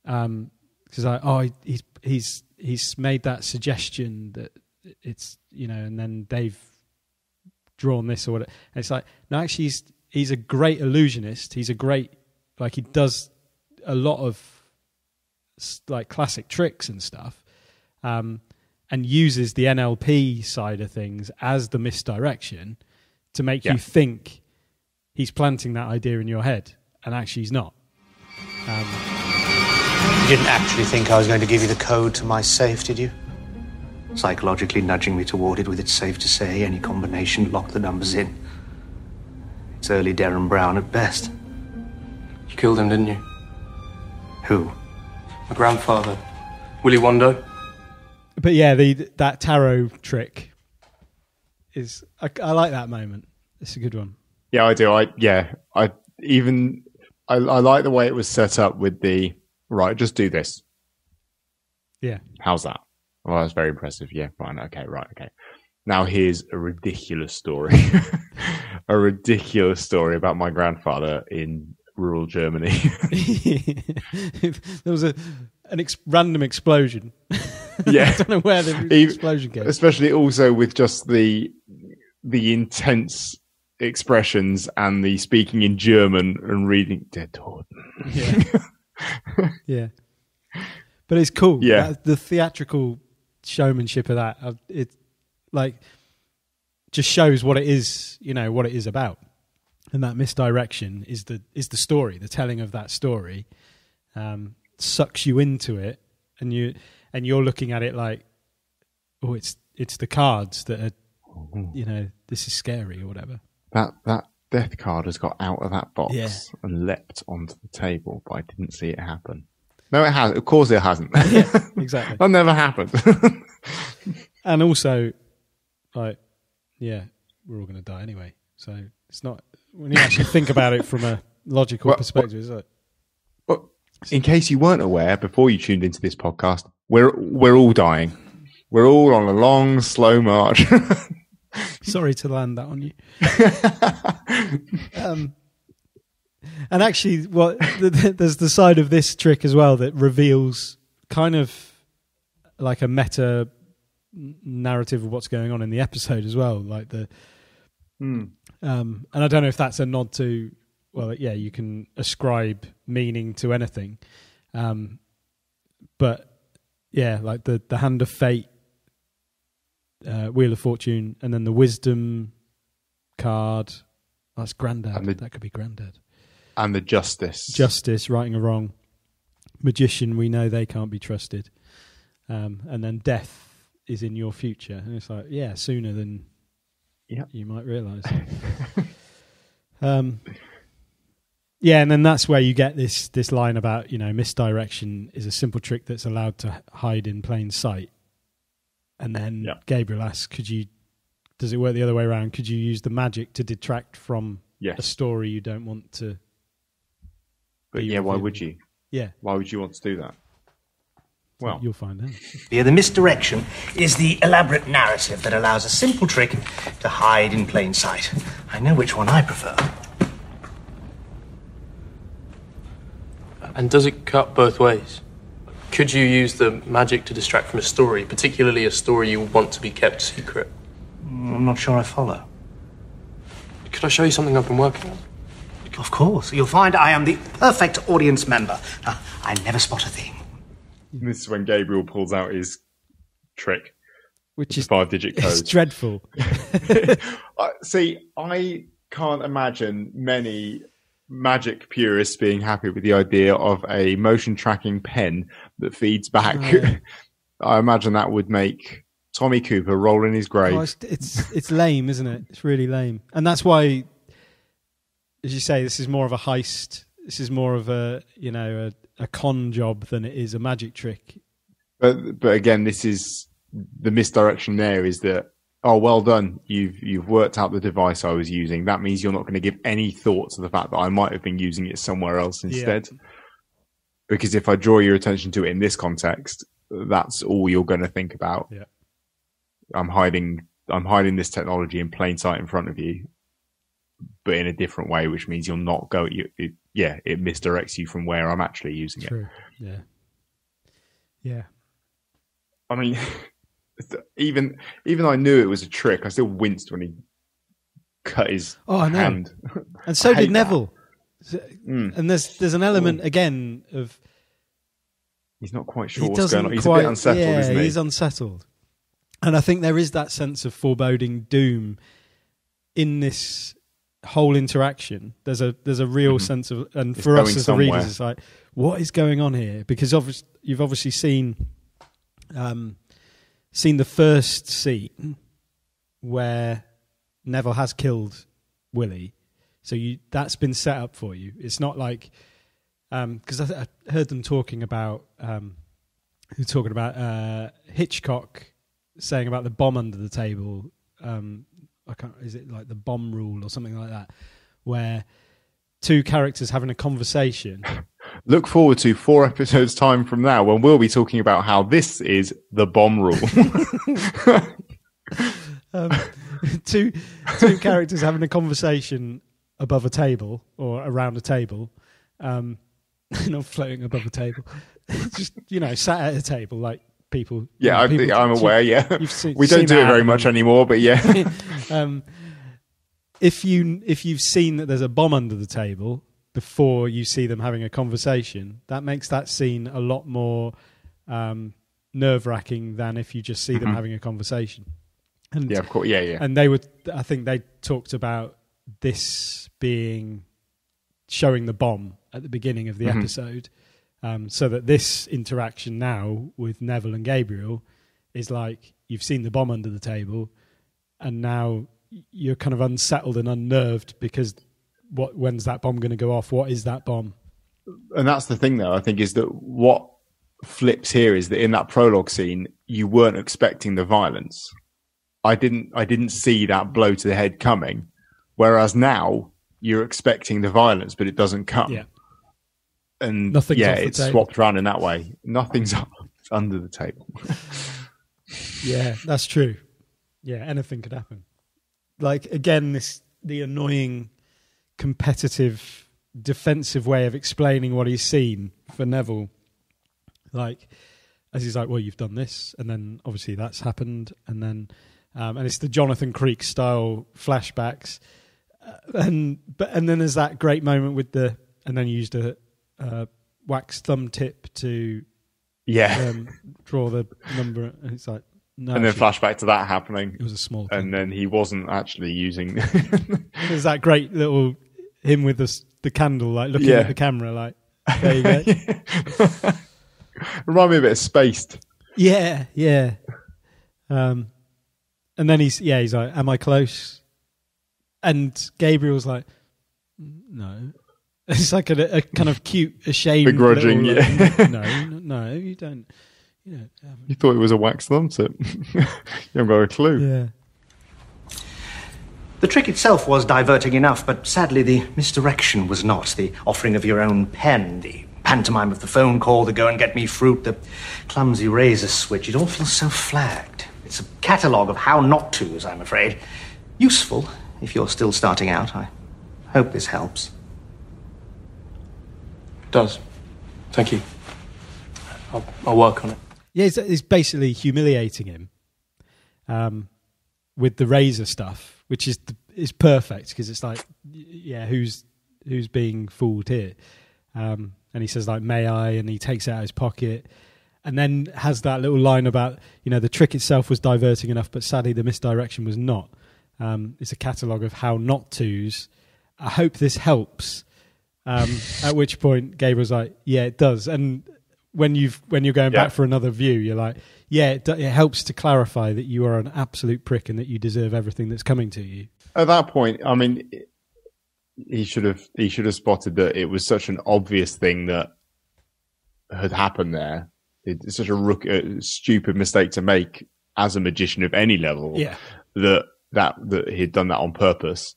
Because he's made that suggestion that it's and then they've drawn this or whatever. And it's like, no, actually he's a great illusionist. He's a great, like, he does a lot of like classic tricks and stuff, and uses the NLP side of things as the misdirection to make you think he's planting that idea in your head, and actually he's not. You didn't actually think I was going to give you the code to my safe, did you? Psychologically nudging me toward it with "it's safe to say any combination, lock the numbers in." It's early Derren Brown at best. You killed him, didn't you? Who? My grandfather, Willy Wondo. But yeah, that tarot trick is... I like that moment. It's a good one. Yeah, I do. I like the way it was set up with the, right, just do this. Yeah. How's that? Well, that's very impressive. Yeah, fine. Okay, right, okay. Now here's a ridiculous story. A ridiculous story about my grandfather in rural Germany. There was random explosion. Yeah. I don't know where the explosion came. Especially also with just the intense expressions and the speaking in German and reading Dead Toten. Yeah. Yeah. But it's cool. Yeah. The theatrical showmanship of that, it like just shows what it is, what it is about. And that misdirection is the story, the telling of that story, sucks you into it, and you're looking at it like, oh, it's the cards that are, this is scary or whatever. That death card has got out of that box and leapt onto the table, but I didn't see it happen. No, it has. Of course, it hasn't. Yeah, exactly. That never happened. And also, like, yeah, we're all going to die anyway. So it's not, when you actually think about it from a logical perspective, it's like. Well, in case you weren't aware, before you tuned into this podcast, we're all dying. We're all on a long, slow march. Sorry to land that on you. And actually, there's the side of this trick as well that reveals kind of like a meta narrative of what's going on in the episode as well. Like and I don't know if that's a nod to, well, yeah, you can ascribe meaning to anything. But yeah, like the Hand of Fate, Wheel of Fortune, and then the Wisdom card. That's Granddad. That could be Granddad. And the Justice. Justice, righting a wrong. Magician, we know they can't be trusted. And then Death is in your future. And it's like, yeah, sooner than you might realise. Yeah, and then that's where you get this line about, misdirection is a simple trick that's allowed to hide in plain sight. And then Gabriel asks, does it work the other way around? Could you use the magic to detract from a story you don't want to? But yeah, why would you? Yeah. Why would you want to do that? Well, you'll find out. Yeah, the misdirection is the elaborate narrative that allows a simple trick to hide in plain sight. I know which one I prefer. And does it cut both ways? Could you use the magic to distract from a story, particularly a story you want to be kept secret? I'm not sure I follow. Could I show you something I've been working on? Of course. You'll find I am the perfect audience member. I never spot a thing. And this is when Gabriel pulls out his trick, which is 5-digit code. It's dreadful. See, I can't imagine many magic purists being happy with the idea of a motion tracking pen that feeds back. No. I imagine that would make Tommy Cooper roll in his grave. Oh, it's lame, isn't it? It's really lame. And that's why, as you say, this is more of a heist. This is more of a con job than it is a magic trick. But again, this is the misdirection. There is that, oh, well done. You've worked out the device I was using. That means you're not going to give any thought to the fact that I might have been using it somewhere else instead. Yeah. Because if I draw your attention to it in this context, that's all you're going to think about. Yeah. I'm hiding this technology in plain sight in front of you, but in a different way, which means you'll not go. It misdirects you from where I'm actually using True. it. Yeah. Yeah. I mean, even I knew it was a trick. I still winced when he cut his hand. And so did Neville. And there's an element again of he's not quite sure what's going on. He's a bit unsettled, isn't he? He's unsettled. And I think there is that sense of foreboding doom in this whole interaction. There's a real sense of, and it's for us as the readers, it's like, what is going on here? Because you've obviously seen the first scene where Neville has killed Willy, so that's been set up for you. It's not like because I heard them talking about Hitchcock saying about the bomb under the table. Is it like the bomb rule or something like that, where two characters having a conversation. Look forward to 4 episodes time from now when we'll be talking about how this is the bomb rule. Two characters having a conversation above a table or around a table, not floating above a table, just sat at a table like people. Yeah, I'm aware. Yeah, we don't do it very much anymore, but yeah. If you've seen that there's a bomb under the table before you see them having a conversation, that makes that scene a lot more nerve-wracking than if you just see them having a conversation. And, yeah, of course. Yeah. And I think they talked about this being showing the bomb at the beginning of the episode, so that this interaction now with Neville and Gabriel is like you've seen the bomb under the table, and now you're kind of unsettled and unnerved because when's that bomb going to go off? What is that bomb? And that's the thing, though, I think, is that what flips here is that in that prologue scene, you weren't expecting the violence. I didn't see that blow to the head coming, whereas now you're expecting the violence, but it doesn't come. Yeah. And it's swapped around in that way. Nothing's under the table. Yeah, that's true. Yeah, anything could happen. Like, again, the annoying, competitive, defensive way of explaining what he's seen for Neville. Like, as he's like, well, you've done this, and then obviously that's happened, and then and it's the Jonathan Creek style flashbacks, and then there's that great moment with and then you used a wax thumb tip to draw the number, and it's like. No, and then flashback to that happening. It was a small thing. And then he wasn't actually using... There's that great little... him with the candle, like, looking at the camera, like, there you go. Remind me a bit of Spaced. Yeah. And then he's like, am I close? And Gabriel's like, no. It's like a kind of cute, ashamed... begrudging, No, you don't... You thought it was a wax thumb tip. You haven't got a clue. Yeah. The trick itself was diverting enough, but sadly the misdirection was not. The offering of your own pen, the pantomime of the phone call, the go and get me fruit, the clumsy razor switch, it all feels so flagged. It's a catalogue of how not to's, I'm afraid. Useful if you're still starting out. I hope this helps. It does. Thank you. I'll work on it. Yeah, it's basically humiliating him with the razor stuff, which is perfect because it's like, yeah, who's being fooled here? And he says like, "May I?" and he takes it out of his pocket, and then has that little line about, the trick itself was diverting enough, but sadly the misdirection was not. It's a catalogue of how not tos. I hope this helps. At which point Gabriel's like, yeah, it does. And when you're going back for another view, you're like, yeah, it helps to clarify that you are an absolute prick and that you deserve everything that's coming to you. At that point, I mean, he should have spotted that it was such an obvious thing that had happened there. It's such a stupid mistake to make as a magician of any level. Yeah. That he'd done that on purpose.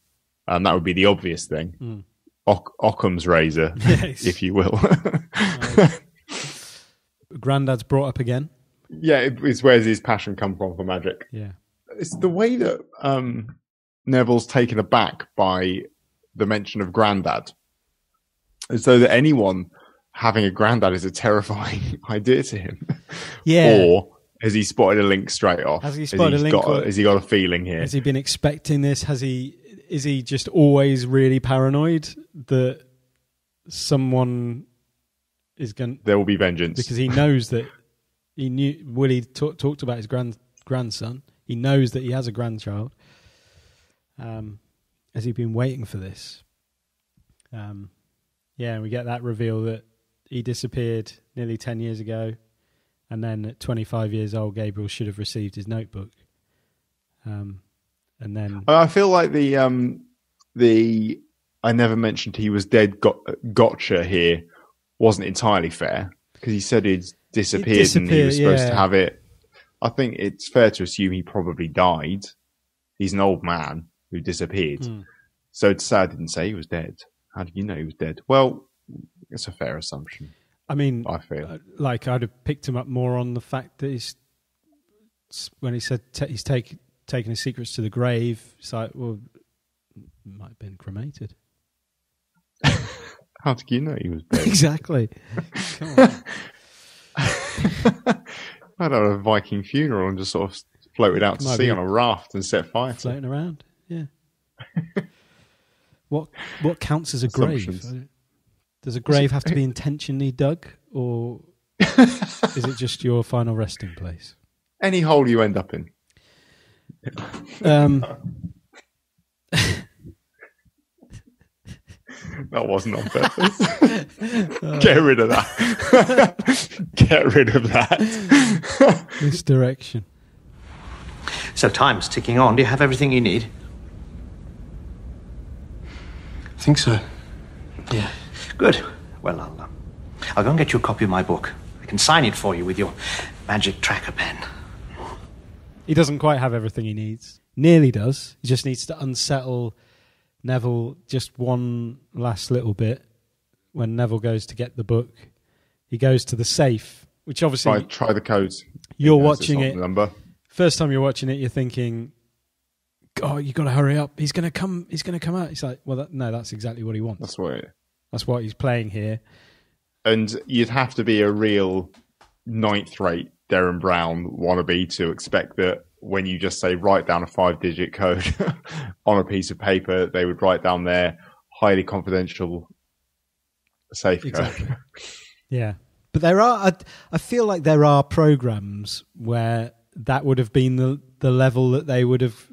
And that would be the obvious thing. Occam's razor, if you will. Grandad's brought up again. Yeah, it's where's his passion come from for magic. Yeah. It's the way that Neville's taken aback by the mention of Grandad. As though that anyone having a Grandad is a terrifying idea to him. Yeah. Or has he spotted a link straight off? Has he spotted a link? Has he got a feeling here? Has he been expecting this? Is he just always really paranoid that someone is going? There will be vengeance because he knows that he knew Willy talked about his grandson. He knows that he has a grandchild. Has he been waiting for this? Yeah, we get that reveal that he disappeared nearly 10 years ago, and then at 25 years old, Gabriel should have received his notebook. And then I feel like the I never mentioned he was dead gotcha here wasn't entirely fair because he said he'd disappeared and he was supposed to have it. I think it's fair to assume he probably died. He's an old man who disappeared. So it's sad I didn't say he was dead. How did you know he was dead? Well, it's a fair assumption. I mean, I feel like I'd have picked him up more on the fact that when he said he's taking his secrets to the grave, it's like, well, might have been cremated. How did you know he was dead? Exactly. Come on. I had a Viking funeral and just sort of floated out to sea on a raft and set fire to it. Floating around, yeah. What counts as a grave? Does a grave have to be intentionally dug, or is it just your final resting place? Any hole you end up in. That wasn't on purpose. Get rid of that. Get rid of that. Misdirection. So time's ticking on. Do you have everything you need? I think so. Yeah. Good. Well, I'll go and get you a copy of my book. I can sign it for you with your magic tracker pen. He doesn't quite have everything he needs. Nearly does. He just needs to unsettle Neville just one last little bit. When Neville goes to get the book, he goes to the safe, which obviously... Try the codes. You're watching it. Number. First time you're watching it, you're thinking, oh, you got to hurry up. He's going to come out. It's like, well, no, that's exactly what he wants. That's what he's playing here. And you'd have to be a real ninth-rate Darren Brown wannabe to expect that when you just say write down a 5-digit code on a piece of paper, they would write down their highly confidential safe exactly. code. Yeah. But I feel like there are programs where that would have been the level that they would have.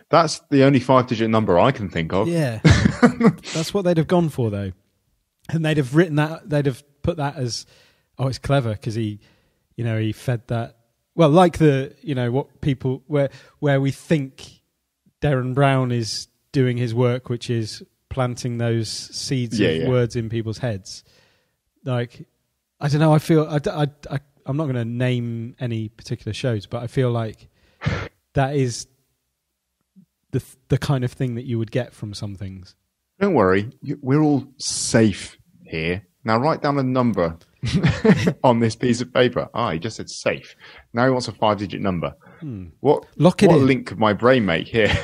That's the only 5-digit number I can think of. Yeah. That's what they'd have gone for, though. And they'd have written that, they'd have put that as, oh, it's clever because he fed that. Well, like what people, where we think Darren Brown is doing his work, which is planting those seeds of words in people's heads. Like, I don't know, I feel, I'm not going to name any particular shows, but I feel like that is the kind of thing that you would get from some things. Don't worry, we're all safe here. Now write down a number on this piece of paper. He just said safe. Now he wants a 5-digit number. What link could my brain make here?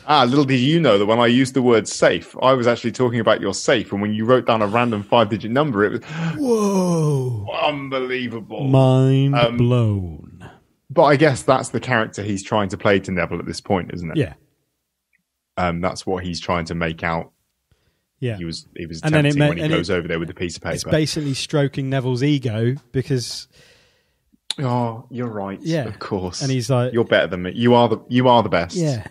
Little did you know that when I used the word safe, I was actually talking about your safe. And when you wrote down a random 5-digit number, it was... Whoa! Unbelievable. Mind blown. But I guess that's the character he's trying to play to Neville at this point, isn't it? Yeah. That's what he's trying to make out Yeah. he was And then attempting when he goes over there with the piece of paper. It's basically stroking Neville's ego because... Oh, you're right. Yeah. Of course. And he's like... You're better than me. You are the best. Yeah,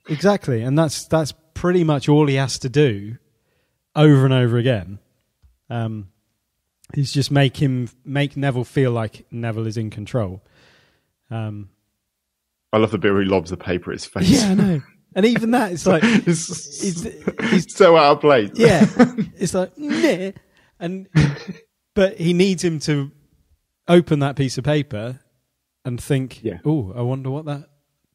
exactly. And that's pretty much all he has to do over and over again. Is just make Neville feel like Neville is in control. I love the bit where he lobs the paper at his face. Yeah, I know. And even that, it's like... he's so out of place. Yeah. It's like... Meh. But he needs him to open that piece of paper and think, oh, I wonder what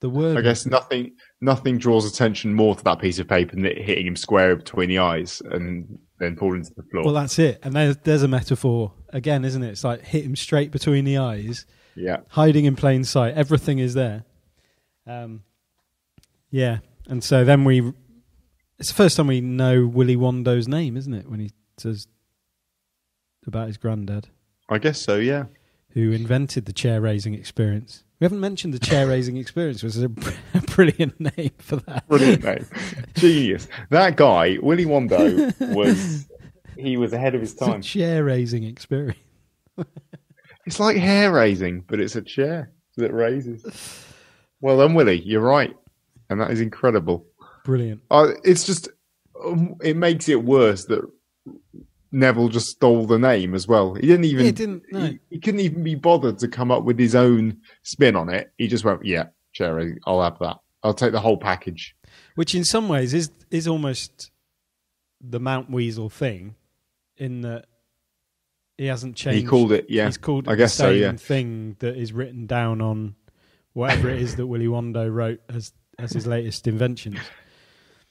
the word... I guess nothing draws attention more to that piece of paper than it hitting him square between the eyes and then falling to the floor. Well, that's it. And there's a metaphor again, isn't it? It's like hit him straight between the eyes. Yeah. Hiding in plain sight. Everything is there. Yeah. And so then it's the first time we know Willy Wondo's name, isn't it? When he says about his granddad. I guess so, yeah. Who invented the chair-raising experience. We haven't mentioned the chair-raising experience, which is a brilliant name for that. Brilliant name. Genius. That guy, Willy Wondo, he was ahead of his time. It's a chair-raising experience. It's like hair-raising, but it's a chair that raises. Well done, Willy. You're right. And that is incredible. Brilliant. It's just... it makes it worse that Neville just stole the name as well. He didn't even... He couldn't even be bothered to come up with his own spin on it. He just went, yeah, chair, I'll have that. I'll take the whole package. Which in some ways is almost the Mount Weasel thing, in that he hasn't changed. He called it, yeah. He's called it I guess the same so, yeah. thing that is written down on whatever it is that Willy Wondo wrote as his latest inventions.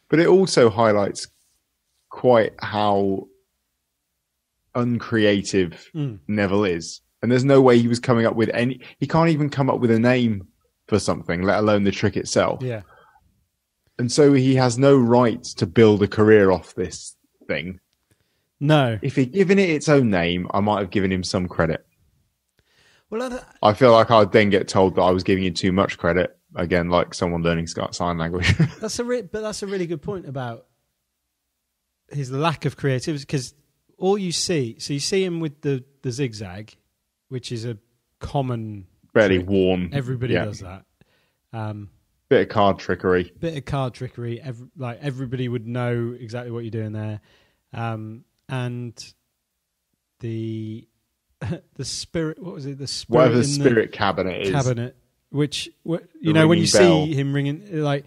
But it also highlights quite how uncreative Neville is. And there's no way he was coming up with he can't even come up with a name for something, let alone the trick itself. Yeah. And so he has no right to build a career off this thing. No. If he'd given it its own name, I might have given him some credit. Well, I feel like I'd then get told that I was giving him too much credit. Again, like someone learning sign language. That's a really good point about his lack of creativity, because all you see him with the zigzag, which is a common... Barely trick. worn. Everybody does that. Bit of card trickery. Everybody would know exactly what you're doing there. And the spirit, what was it? The spirit, whatever the spirit cabinet is. Which, you know, when you see him ringing, like,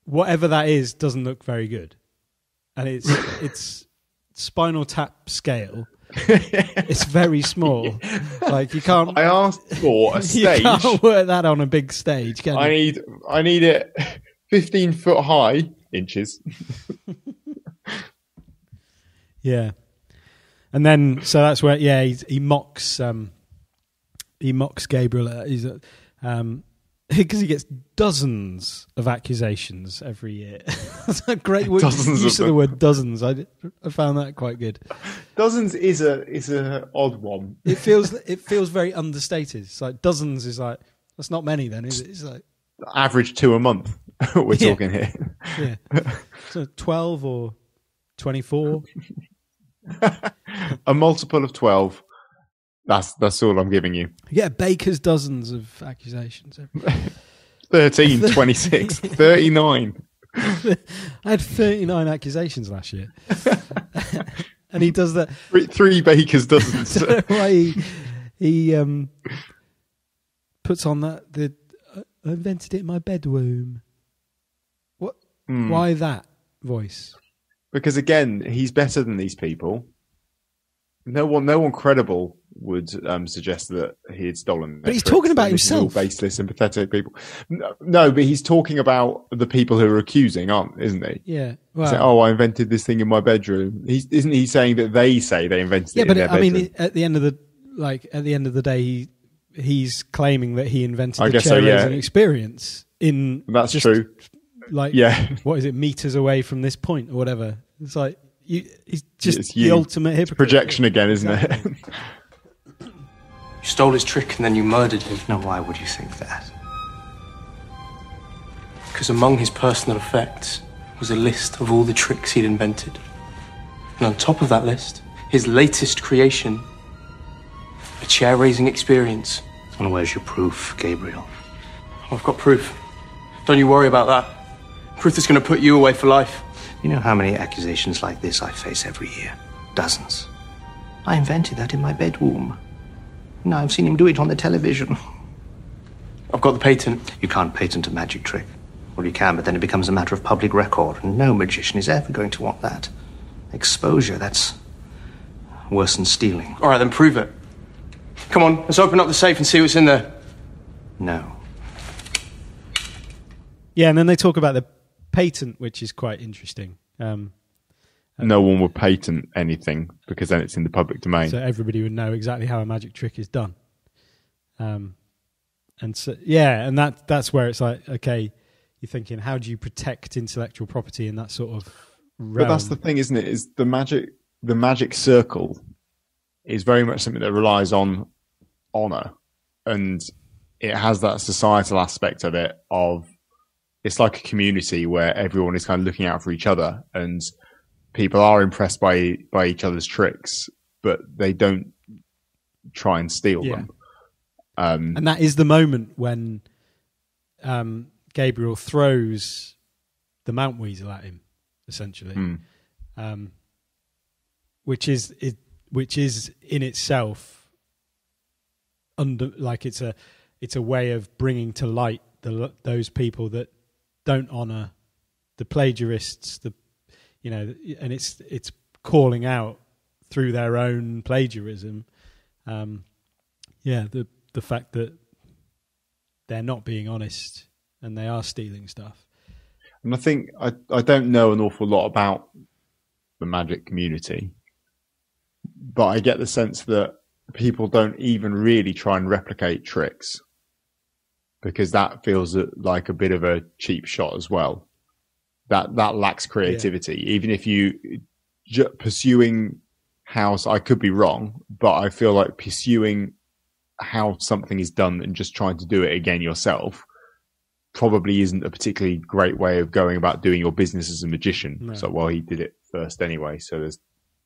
whatever that is doesn't look very good. And it's Spinal Tap scale. It's very small. Yeah. Like, you can't... I asked for a stage. You can't work that on a big stage, can you? I need it 15 foot high, inches. Yeah. And then, so that's where, he mocks Gabriel. He's because he gets dozens of accusations every year. That's a great use of the word dozens. I found that quite good. Dozens is a odd one. It feels very understated. It's like dozens is like, that's not many then, is it? It's like average 2 a month. We're talking here. Yeah. So 12 or 24. A multiple of 12. That's all I'm giving you. Yeah, Baker's dozens of accusations. 13, 26, 39. I had 39 accusations last year. And he does that. Three Baker's dozens. I don't know why he puts on that. I invented it in my bedroom. What? Why that voice? Because again, he's better than these people. No one credible would suggest that he had stolen. But he's talking about himself. Baseless and pathetic people. No, but he's talking about the people who are accusing, isn't he? Yeah. Well, saying, I invented this thing in my bedroom. Isn't he saying that they say they invented it in their bedroom? Mean, at the end of the day, he's claiming that he invented the chair-raising experience. That's true. Like, what is it? Meters away from this point or whatever. It's like. He's just the ultimate hypocrite. Projection again, isn't it? You stole his trick and then you murdered him. Now, why would you think that? Because among his personal effects was a list of all the tricks he'd invented. And on top of that list, his latest creation, a chair-raising experience. And where's your proof, Gabriel? I've got proof. Don't you worry about that. Proof that's going to put you away for life. You know how many accusations like this I face every year? Dozens. I invented that in my bedroom. Now I've seen him do it on the television. I've got the patent. You can't patent a magic trick. Well, you can, but then it becomes a matter of public record, and no magician is ever going to want that. Exposure, that's worse than stealing. All right, then prove it. Come on, let's open up the safe and see what's in there. No. Yeah, and then they talk about the patent, which is quite interesting. No one would patent anything because then it's in the public domain. So everybody would know exactly how a magic trick is done. And so, yeah, and that's where it's like, okay, you're thinking, how do you protect intellectual property in that sort of realm? But that's the thing, isn't it? Is the magic circle is very much something that relies on honor, and it has that societal aspect of it. Of it's like a community where everyone is kind of looking out for each other, and people are impressed by each other's tricks, but they don't try and steal them. And that is the moment when Gabriel throws the Mount Weasel at him, essentially, which is in itself it's a way of bringing to light those people that don't honor the plagiarists, and it's calling out through their own plagiarism. The fact that they're not being honest and they are stealing stuff. And I think I don't know an awful lot about the magic community, but I get the sense that people don't even really try and replicate tricks because that feels like a bit of a cheap shot as well. That lacks creativity. Yeah. Even if you pursuing how, I could be wrong, but I feel like pursuing how something is done and just trying to do it again yourself probably isn't a particularly great way of going about doing your business as a magician. No. So, he did it first anyway, so there's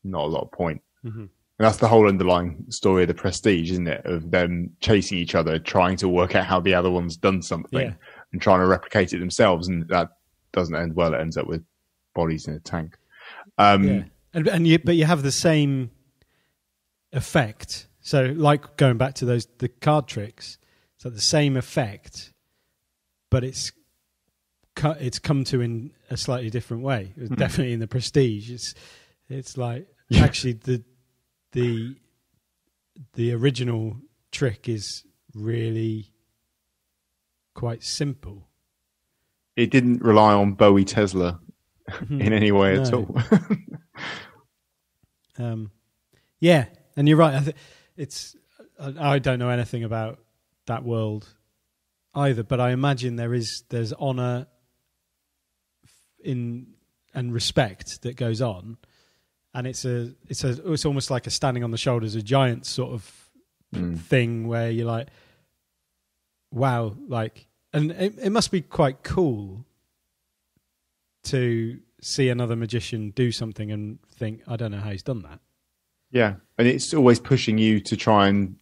not a lot of point. Mm-hmm. And that's the whole underlying story of The Prestige, isn't it? Of them chasing each other, trying to work out how the other one's done something and trying to replicate it themselves. And that doesn't end well. It ends up with bodies in a tank. But you have the same effect. So, like going back to the card tricks, it's like the same effect, but it's come to in a slightly different way. Definitely in The Prestige, it's like actually the original trick is really quite simple. It didn't rely on Bowie Tesla in any way at all. Yeah, and you're right. I don't know anything about that world either, but I imagine there's honor and respect that goes on, and it's almost like a standing on the shoulders of giants sort of thing where you're like, wow, like, and it must be quite cool to see another magician do something and think, I don't know how he's done that. Yeah, and it's always pushing you to try and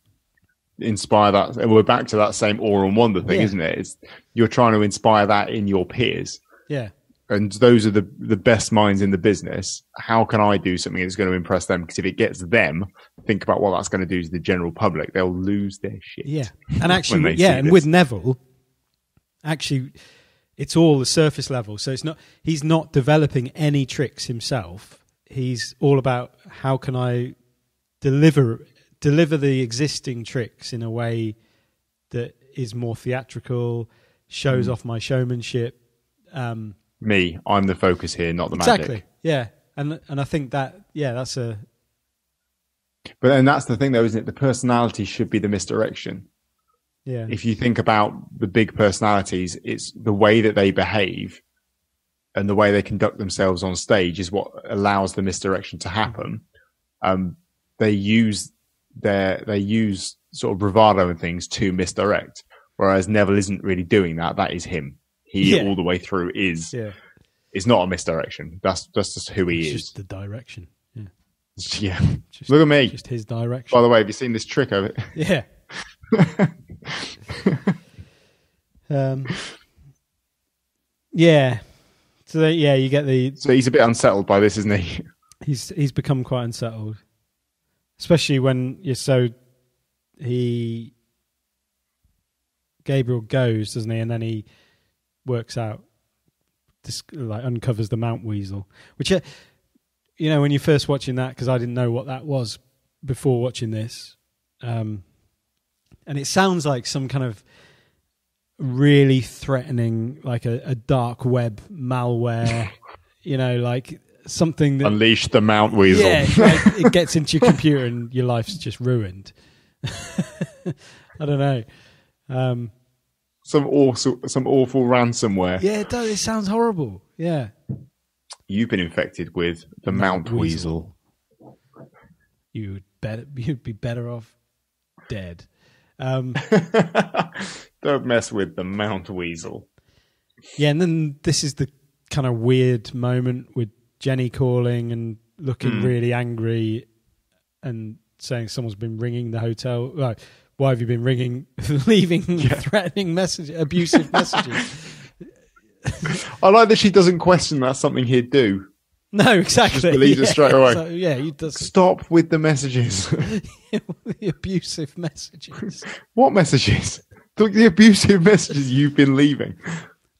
inspire that. And we're back to that same awe and wonder thing, isn't it? You're trying to inspire that in your peers. Yeah. And those are the best minds in the business. How can I do something that's going to impress them? Because if it gets them, think about what that's going to do to the general public. They'll lose their shit. Yeah. And actually, and with Neville, actually, it's all the surface level. So he's not developing any tricks himself. He's all about how can I deliver the existing tricks in a way that is more theatrical, shows off my showmanship. I'm the focus here, not the magic. Exactly. Yeah, and I think that that's a. But then that's the thing, though, isn't it? The personality should be the misdirection. Yeah. If you think about the big personalities, it's the way that they behave and the way they conduct themselves on stage is what allows the misdirection to happen. They use sort of bravado and things to misdirect, whereas Neville isn't really doing that. That is him. He all the way through is not a misdirection. That's just who he is. Just the direction. Yeah. Yeah. Look at me. Just his direction. By the way, have you seen this trick over it? Yeah. Yeah. So you get the. So he's a bit unsettled by this, isn't he? He's become quite unsettled, especially when Gabriel goes, doesn't he? And then he works out, uncovers the Mount Weasel, which, when you're first watching that, because I didn't know what that was before watching this, and it sounds like some kind of really threatening, like a dark web malware, like something that unleash the Mount Weasel. Yeah, it gets into your computer and your life's just ruined. I don't know. Some awful ransomware. Yeah, it does. It sounds horrible. Yeah. You've been infected with the Mount Weasel. You'd be better off dead. Don't mess with the Mount Weasel. Yeah, and then this is the kind of weird moment with Jenny calling and looking really angry and saying someone's been ringing the hotel. Like, why have you been ringing, leaving threatening messages, abusive messages? I like that she doesn't question that's something he'd do. No, exactly. Just believes it straight away. So, he does. Stop with the messages. The abusive messages. What messages? The abusive messages you've been leaving.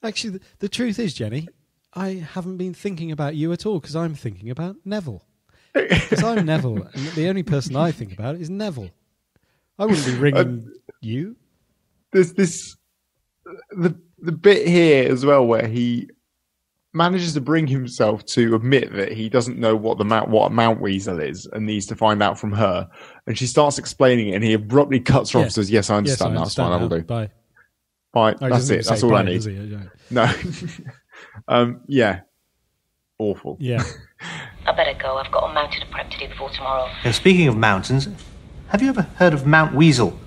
Actually, the truth is, Jenny, I haven't been thinking about you at all because I'm thinking about Neville. Because I'm Neville, and the only person I think about is Neville. I wouldn't be ringing you. There's the bit here as well where he manages to bring himself to admit that he doesn't know what a Mount Weasel is and needs to find out from her. And she starts explaining it, and he abruptly cuts her off and says, "Yes, I understand. That's fine. That'll do. Bye. Bye. That's it. That's all I need." No. Yeah. Awful. Yeah. I better go. I've got a mountain prep to do before tomorrow. Now, speaking of mountains, have you ever heard of Mount Weasel?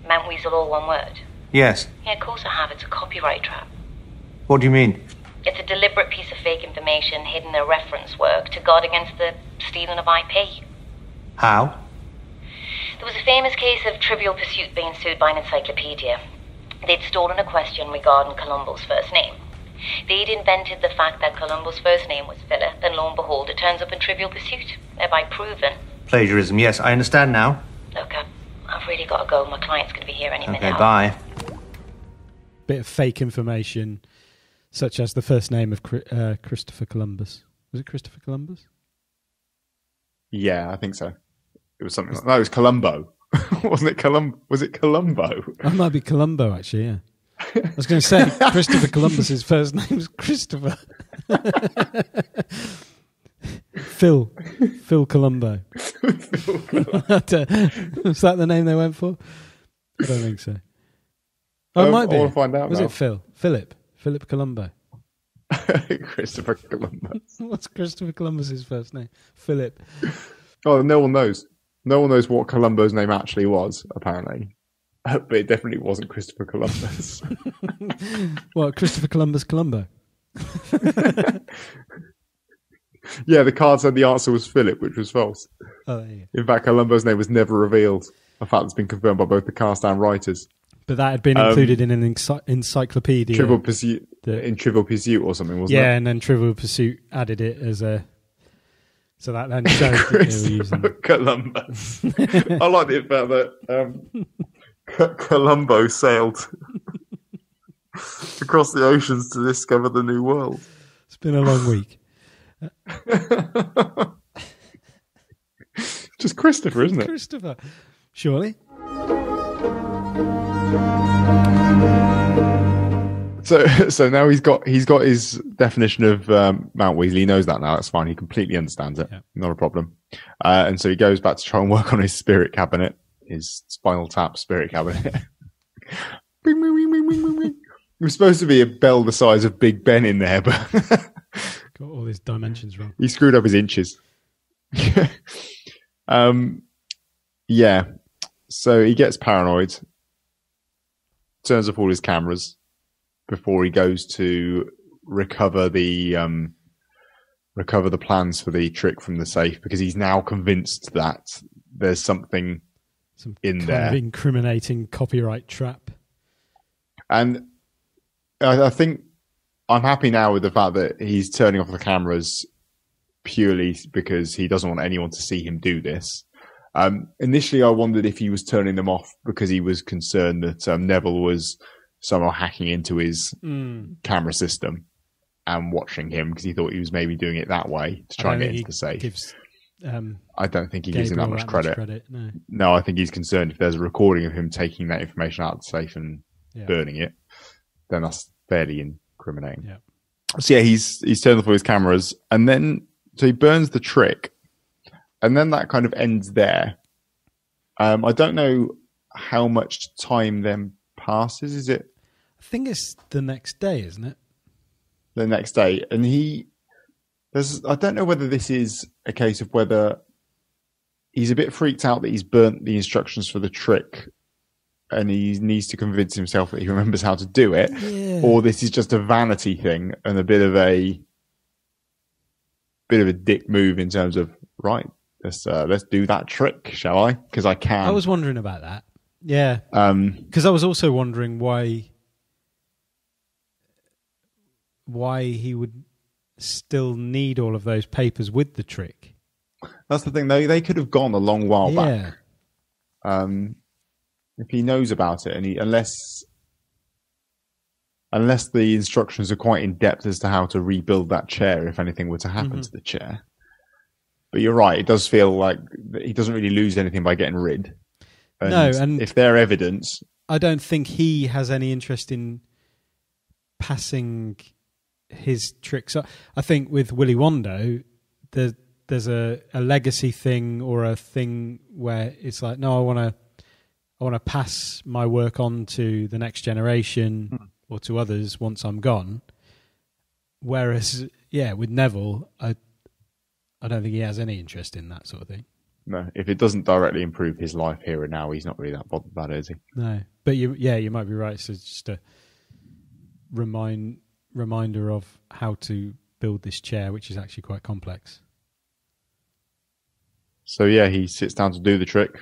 Mount Weasel, all one word? Yes. Yeah, of course I have. It's a copyright trap. What do you mean? It's a deliberate piece of fake information hidden in reference work to guard against the stealing of IP. How? There was a famous case of Trivial Pursuit being sued by an encyclopedia. They'd stolen a question regarding Columbo's first name. They'd invented the fact that Columbo's first name was Philip, and lo and behold, it turns up in Trivial Pursuit, thereby proven. Plagiarism, yes, I understand now. Look, I've really got to go. My client's going to be here any minute. Okay, bye. Bit of fake information, such as the first name of Christopher Columbus. Was it Christopher Columbus? Yeah, I think so. It was something like that. No, it was Columbo. Wasn't it Columbo? Was it Columbo? It might be Columbo, actually, yeah. I was going to say Christopher Columbus's first name was Christopher. Phil Columbo. Was that the name they went for? I don't think so. Oh, it might be. I want to find out. Was now. it Philip Columbo? Christopher Columbus. What's Christopher Columbus's first name? Philip. Oh, no one knows. No one knows what Columbo's name actually was, apparently. But it definitely wasn't Christopher Columbus. What, Christopher Columbus Columbo? Yeah, the card said the answer was Philip, which was false. Oh, there you go. In fact, Columbo's name was never revealed. A fact that's been confirmed by both the cast and writers. But that had been included in an encyclopedia. Trivial Pursuit, in Trivial Pursuit or something, wasn't it? Yeah, and then Trivial Pursuit added it as a... So that then showed that they were using... Columbus. I like the fact that Columbo sailed across the oceans to discover the new world. It's been a long week. Just Christopher, isn't it? Christopher, surely. So now he's got his definition of Mount Weasley. He knows that now. That's fine. He completely understands it. Yeah. Not a problem. And so he goes back to try and work on his spirit cabinet, his Spinal Tap spirit cabinet. Bing, bing, bing, bing, bing, bing. It was supposed to be a bell the size of Big Ben in there, but got all his dimensions wrong. He screwed up his inches. Yeah. So he gets paranoid, turns off all his cameras before he goes to recover the recover the plans for the trick from the safe because he's now convinced that there's something in there. Kind of incriminating copyright trap. And I think I'm happy now with the fact that he's turning off the cameras purely because he doesn't want anyone to see him do this. Initially, I wondered if he was turning them off because he was concerned that Neville was somehow hacking into his camera system and watching him because he thought he was maybe doing it that way to try and get into the safe. I don't think he gives him that much credit. No, I think he's concerned if there's a recording of him taking that information out of the safe and burning it, then that's fairly incriminating. Yeah. So yeah, he's turned off all his cameras, and then so he burns the trick, and then that kind of ends there. I don't know how much time then passes. Is it? I think it's the next day, isn't it? The next day, and I don't know whether this is a case of whether he's a bit freaked out that he's burnt the instructions for the trick and he needs to convince himself that he remembers how to do it, or this is just a vanity thing and a bit of a dick move in terms of, right, let's do that trick, shall I? Because I can. I was wondering about that. Yeah. Because I was also wondering why he would still need all of those papers with the trick. That's the thing. They could have gone a long while back. If he knows about it, and unless the instructions are quite in depth as to how to rebuild that chair, if anything were to happen to the chair. But you're right. It does feel like he doesn't really lose anything by getting rid. And if they're evidence, I don't think he has any interest in passing his tricks. I think with Willy Wondo, there's a legacy thing or a thing where it's like, no, I want to pass my work on to the next generation or to others once I'm gone. Whereas, with Neville, I don't think he has any interest in that sort of thing. No, if it doesn't directly improve his life here and now, he's not really that bothered about it, is he? No, but you might be right. So it's just a reminder of how to build this chair, which is actually quite complex. So yeah, he sits down to do the trick,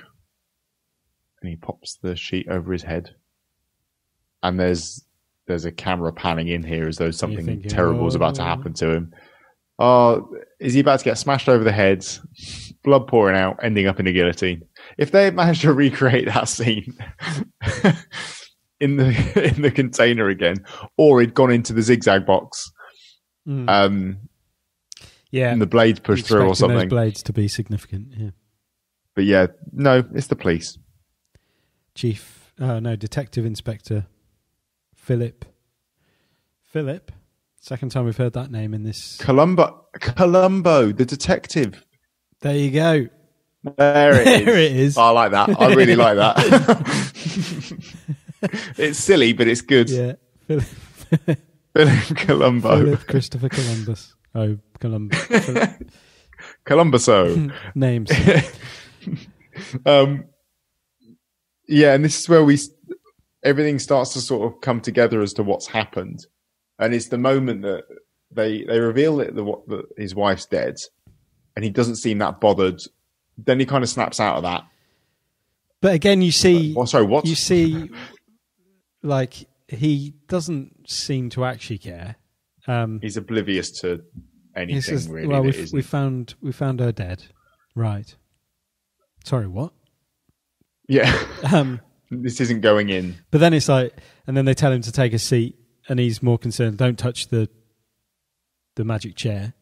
and he pops the sheet over his head, and there's a camera panning in here as though something terrible is about to happen to him. Oh, is he about to get smashed over the head, blood pouring out, ending up in a guillotine? If they had managed to recreate that scene in the container again, or he'd gone into the zigzag box, and the blades pushed through or something. Those blades to be significant, yeah. But yeah, no, it's the police. Detective Inspector Philip. Second time we've heard that name in this. Columbo, the detective. There you go. There it is. There it is. I like that. I really like that. It's silly, but it's good. Yeah. Philip Columbo. Philip Christopher Columbus. Oh, Columbus. Columbuso. Names. Yeah, and this is where everything starts to sort of come together as to what's happened. And it's the moment that they reveal that his wife's dead, and he doesn't seem that bothered. Then he kind of snaps out of that. But again, you see... sorry, what? You see, like, he doesn't seem to actually care. He's oblivious to anything, really. Well, we found her dead. Right. Sorry, what? Yeah. This isn't going in. But then it's like... And then they tell him to take a seat, and he's more concerned, don't touch the magic chair.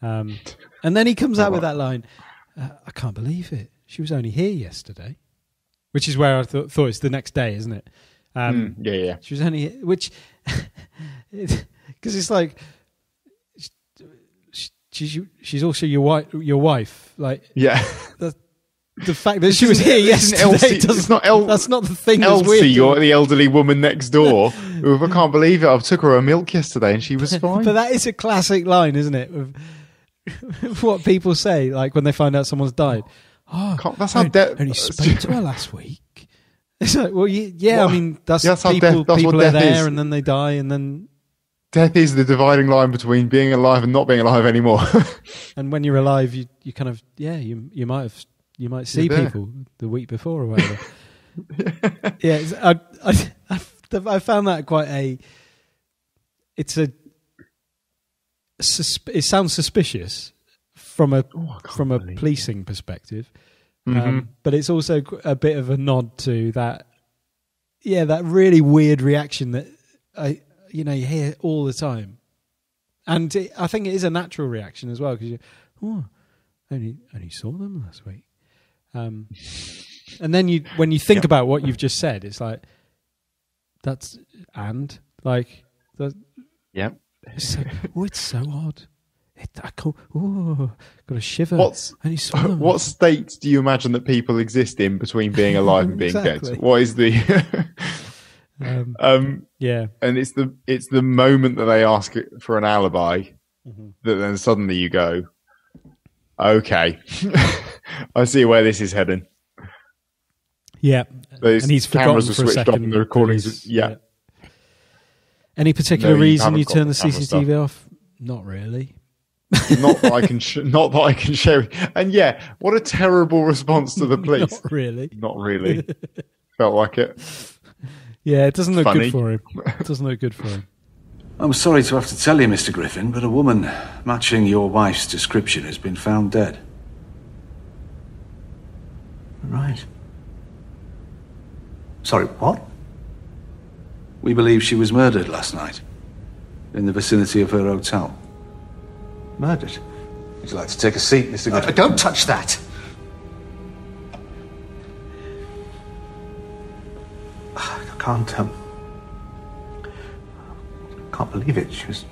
And then he comes out with that line, I can't believe it. She was only here yesterday. Which is where I thought it's the next day, isn't it? Yeah. She was only... Which... Because it's like... She's also your wife. Like, yeah. The fact that she was here yesterday that's not the thing. Elsie, you're the elderly woman next door. I can't believe it. I took her a milk yesterday and she was fine. But that is a classic line, isn't it? Of what people say, like when they find out someone's died. Oh, that's how only spoke to her last week. It's like, well, yeah. Well, I mean, that's how people what are death there, is. and then they die, and then Death is the dividing line between being alive and not being alive anymore. And when you're alive, you kind of you might see people the week before or whatever. Yeah, I found that quite a. It sounds suspicious from a policing perspective, but it's also a bit of a nod to that. Yeah, that really weird reaction that you hear all the time, and I think it is a natural reaction as well because only saw them last week, and then when you think about what you've just said, it's like that's Yep. It's so odd. I got a shiver. What state do you imagine that people exist in between being alive and being dead? What is the? Yeah, and it's the moment that they ask for an alibi that then suddenly you go, okay, I see where this is heading. Yeah, and he's cameras forgotten are for a switched off second. and the recordings. Yeah. Any particular reason you turn the CCTV CCTV off? Not really. Not that I can share. And yeah, what a terrible response to the police. Not really. Not really. Felt like it. Yeah, it doesn't look Funny. good for him. It doesn't look good for him. I'm sorry to have to tell you, Mr. Griffin, but a woman matching your wife's description has been found dead. Right. Sorry, what? We believe she was murdered last night in the vicinity of her hotel. Murdered? Would you like to take a seat, Mr. Griffin? Don't touch that. I can't believe it. She was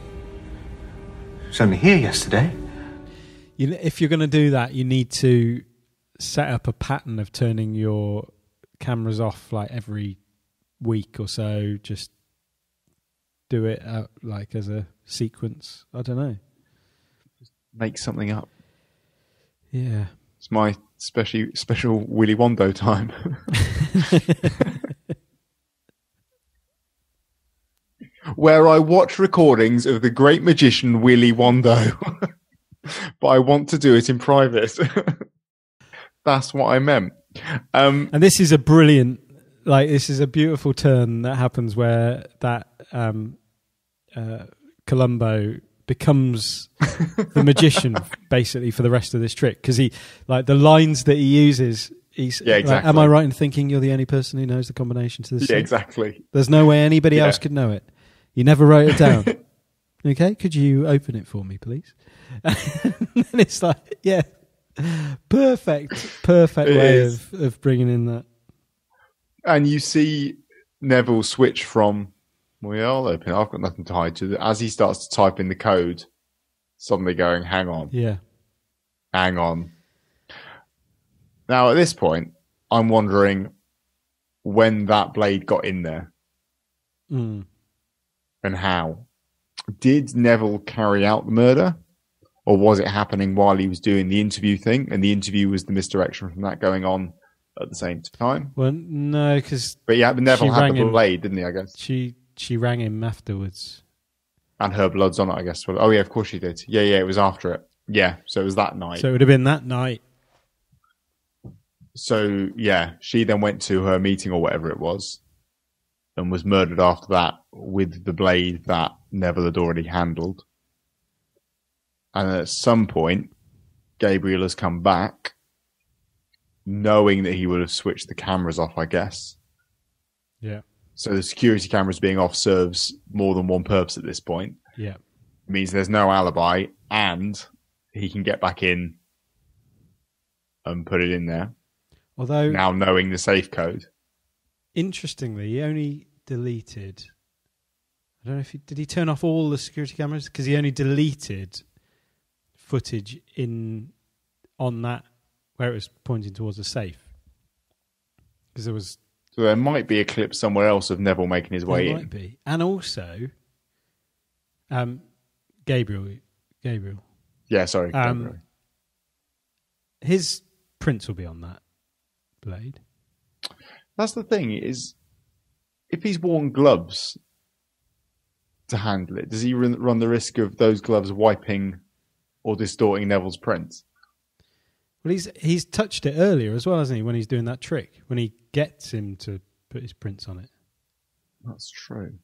only here yesterday. If you're going to do that, you need to set up a pattern of turning your cameras off like every week or so. Just do it like as a sequence. I don't know. Just make something up. Yeah. It's my special Willy Wondo time. Where I watch recordings of the great magician Willy Wondo. But I want to do it in private. That's what I meant. And this is a brilliant, this is a beautiful turn that happens where that Columbo becomes the magician basically for the rest of this trick, because he, the lines that he uses, exactly. Am I right in thinking you're the only person who knows the combination to this? Yeah, exactly. There's no way anybody else could know it. You never wrote it down. Okay, could you open it for me, please? And it's perfect way of bringing in that. And you see Neville switch from, we are open, I've got nothing to hide, to as he starts to type in the code, suddenly going, hang on. Yeah. Hang on. Now, at this point, I'm wondering when that blade got in there. And how. Did Neville carry out the murder? Or was it happening while he was doing the interview thing? And the interview was the misdirection from that going on at the same time? Well, no, because... But yeah, Neville had the blade, didn't he, I guess? She rang him afterwards. And her blood's on it, I guess. Oh, yeah, of course she did. Yeah, it was after it. Yeah, so it was that night. So it would have been that night. So, yeah, she then went to her meeting or whatever it was and was murdered after that with the blade that Neville had already handled. And at some point, Gabriel has come back, knowing that he would have switched the cameras off, I guess. Yeah. So the security cameras being off serves more than one purpose at this point. Yeah. It means there's no alibi, and he can get back in and put it in there. Although, now knowing the safe code. Interestingly, he only deleted... I don't know if did he turn off all the security cameras? Because he only deleted footage on that where it was pointing towards a safe. Because there was... So there might be a clip somewhere else of Neville making his way in. There might be. And also, Gabriel. Yeah, sorry, Gabriel. His prints will be on that blade. That's the thing, is if he's worn gloves, to handle it? Does he run the risk of those gloves wiping or distorting Neville's prints? Well, he's touched it earlier as well, hasn't he? When he's doing that trick, when he gets him to put his prints on it. That's true.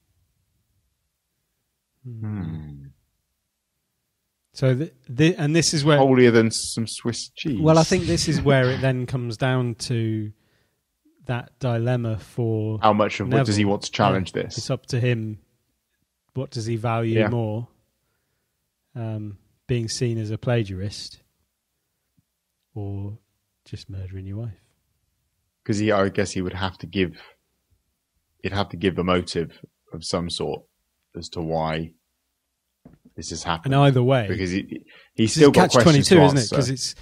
So and this is where holier than some Swiss cheese. Well, I think this is where it then comes down to that dilemma for how much of Neville. What does he want to challenge this? It's up to him. What does he value more? Being seen as a plagiarist, or just murdering your wife? Because I guess he would have to give. He'd have to give a motive of some sort as to why this has happened. And either way, because he's still got questions to isn't ask, it? Because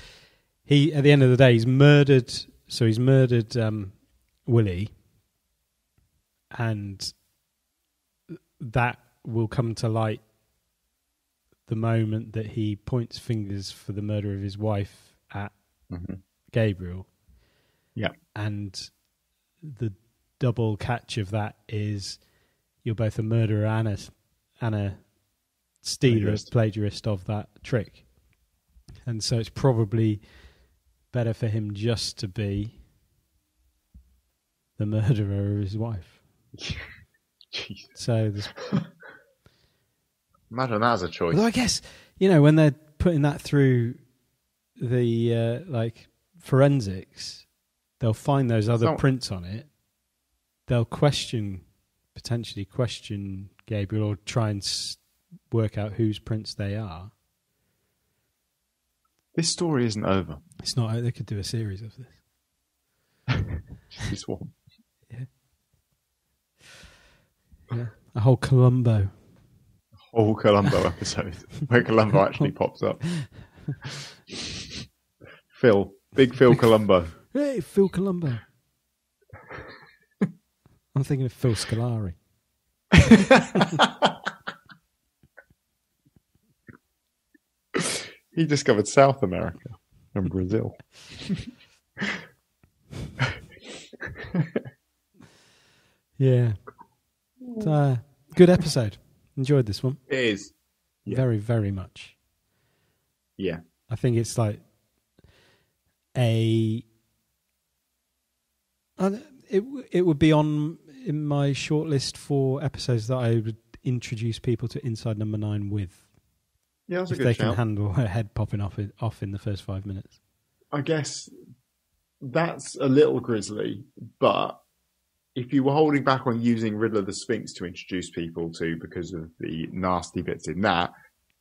he at the end of the day he's murdered. So he's murdered Willy, and that will come to light the moment that he points fingers for the murder of his wife at Gabriel. Yeah, and the double catch of that is you're both a murderer and a stealer, plagiarist of that trick. And so it's probably better for him just to be the murderer of his wife. So there's... Imagine that as a choice. Although I guess, when they're putting that through the forensics, they'll find those other prints on it. They'll potentially question Gabriel, or try and work out whose prints they are. This story isn't over. It's not. They could do a series of this. Just one. Yeah. A whole Columbo. Whole Columbo episode where Columbo actually pops up. Big Phil Columbo. Hey, Phil Columbo. I'm thinking of Phil Scolari. He discovered South America and Brazil. Yeah. Good episode. Enjoyed this one. It is. Yeah. Very, very much. Yeah. I think it's like it would be in my shortlist for episodes that I would introduce people to Inside Number 9 with. Yeah, that's a if good they shout. can handle her head popping off in the first 5 minutes. I guess that's a little grisly, but if you were holding back on using Riddler the Sphinx to introduce people to because of the nasty bits in that,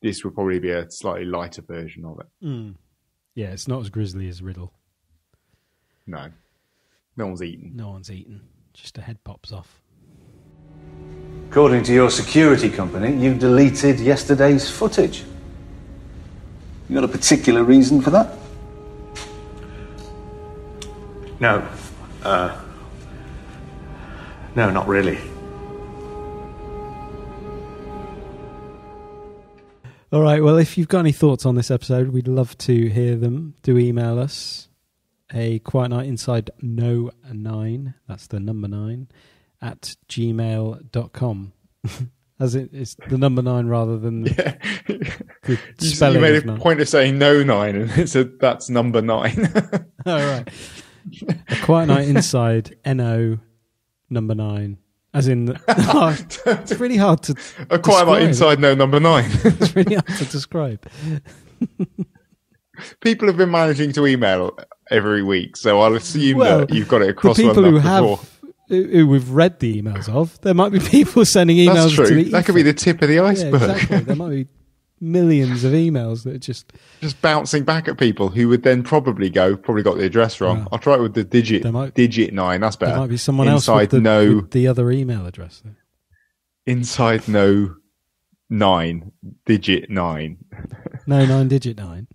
this would probably be a slightly lighter version of it. Mm. Yeah, it's not as grisly as Riddle. No. No one's eaten. No one's eaten. Just a head pops off. According to your security company, you deleted yesterday's footage. You got a particular reason for that? No. No, not really. All right, well, if you've got any thoughts on this episode, we'd love to hear them. Do email us a Quiet Night Inside No 9, that's the number 9, at gmail.com. As it's the number 9 rather than the spelling. You made a point of saying no 9, and it said that's number 9. All right. A Quiet Night Inside NO number 9. As in, it's really hard to A Quiet Night Inside No number 9. It's really hard to describe. People have been managing to email every week, so I'll assume that you've got it across the people well who enough who we've read the emails of. There might be people sending emails. That's true. To the that could be the tip of the iceberg. Yeah, exactly. There might be millions of emails that are just bouncing back at people who would then probably got the address wrong. I'll try it with the digit 9. That's better. There might be someone Inside else with the other email address. Though. Inside No 9 digit 9. No 9 digit 9.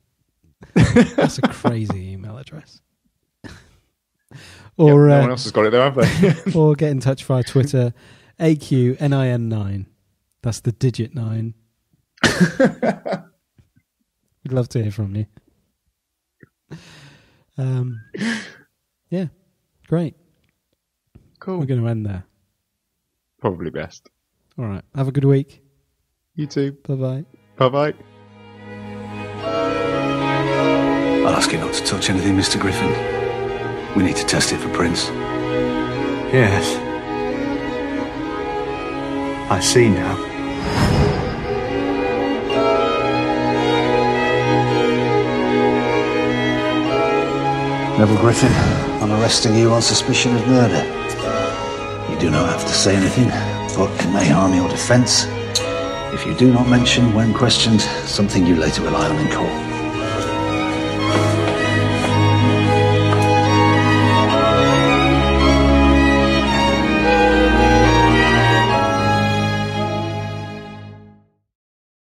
That's a crazy email address. Or no one else has got it there, have they? Or get in touch via Twitter, AQNIN9. That's the digit 9. We'd love to hear from you. Yeah, great. Cool. We're going to end there. Probably best. All right. Have a good week. You too. Bye-bye. Bye-bye. I'll ask you not to touch anything, Mr. Griffin. We need to test it for Prince. Yes. I see now. Neville Griffin, I'm arresting you on suspicion of murder. You do not have to say anything, but it may harm your defence if you do not mention, when questioned, something you later rely on in court.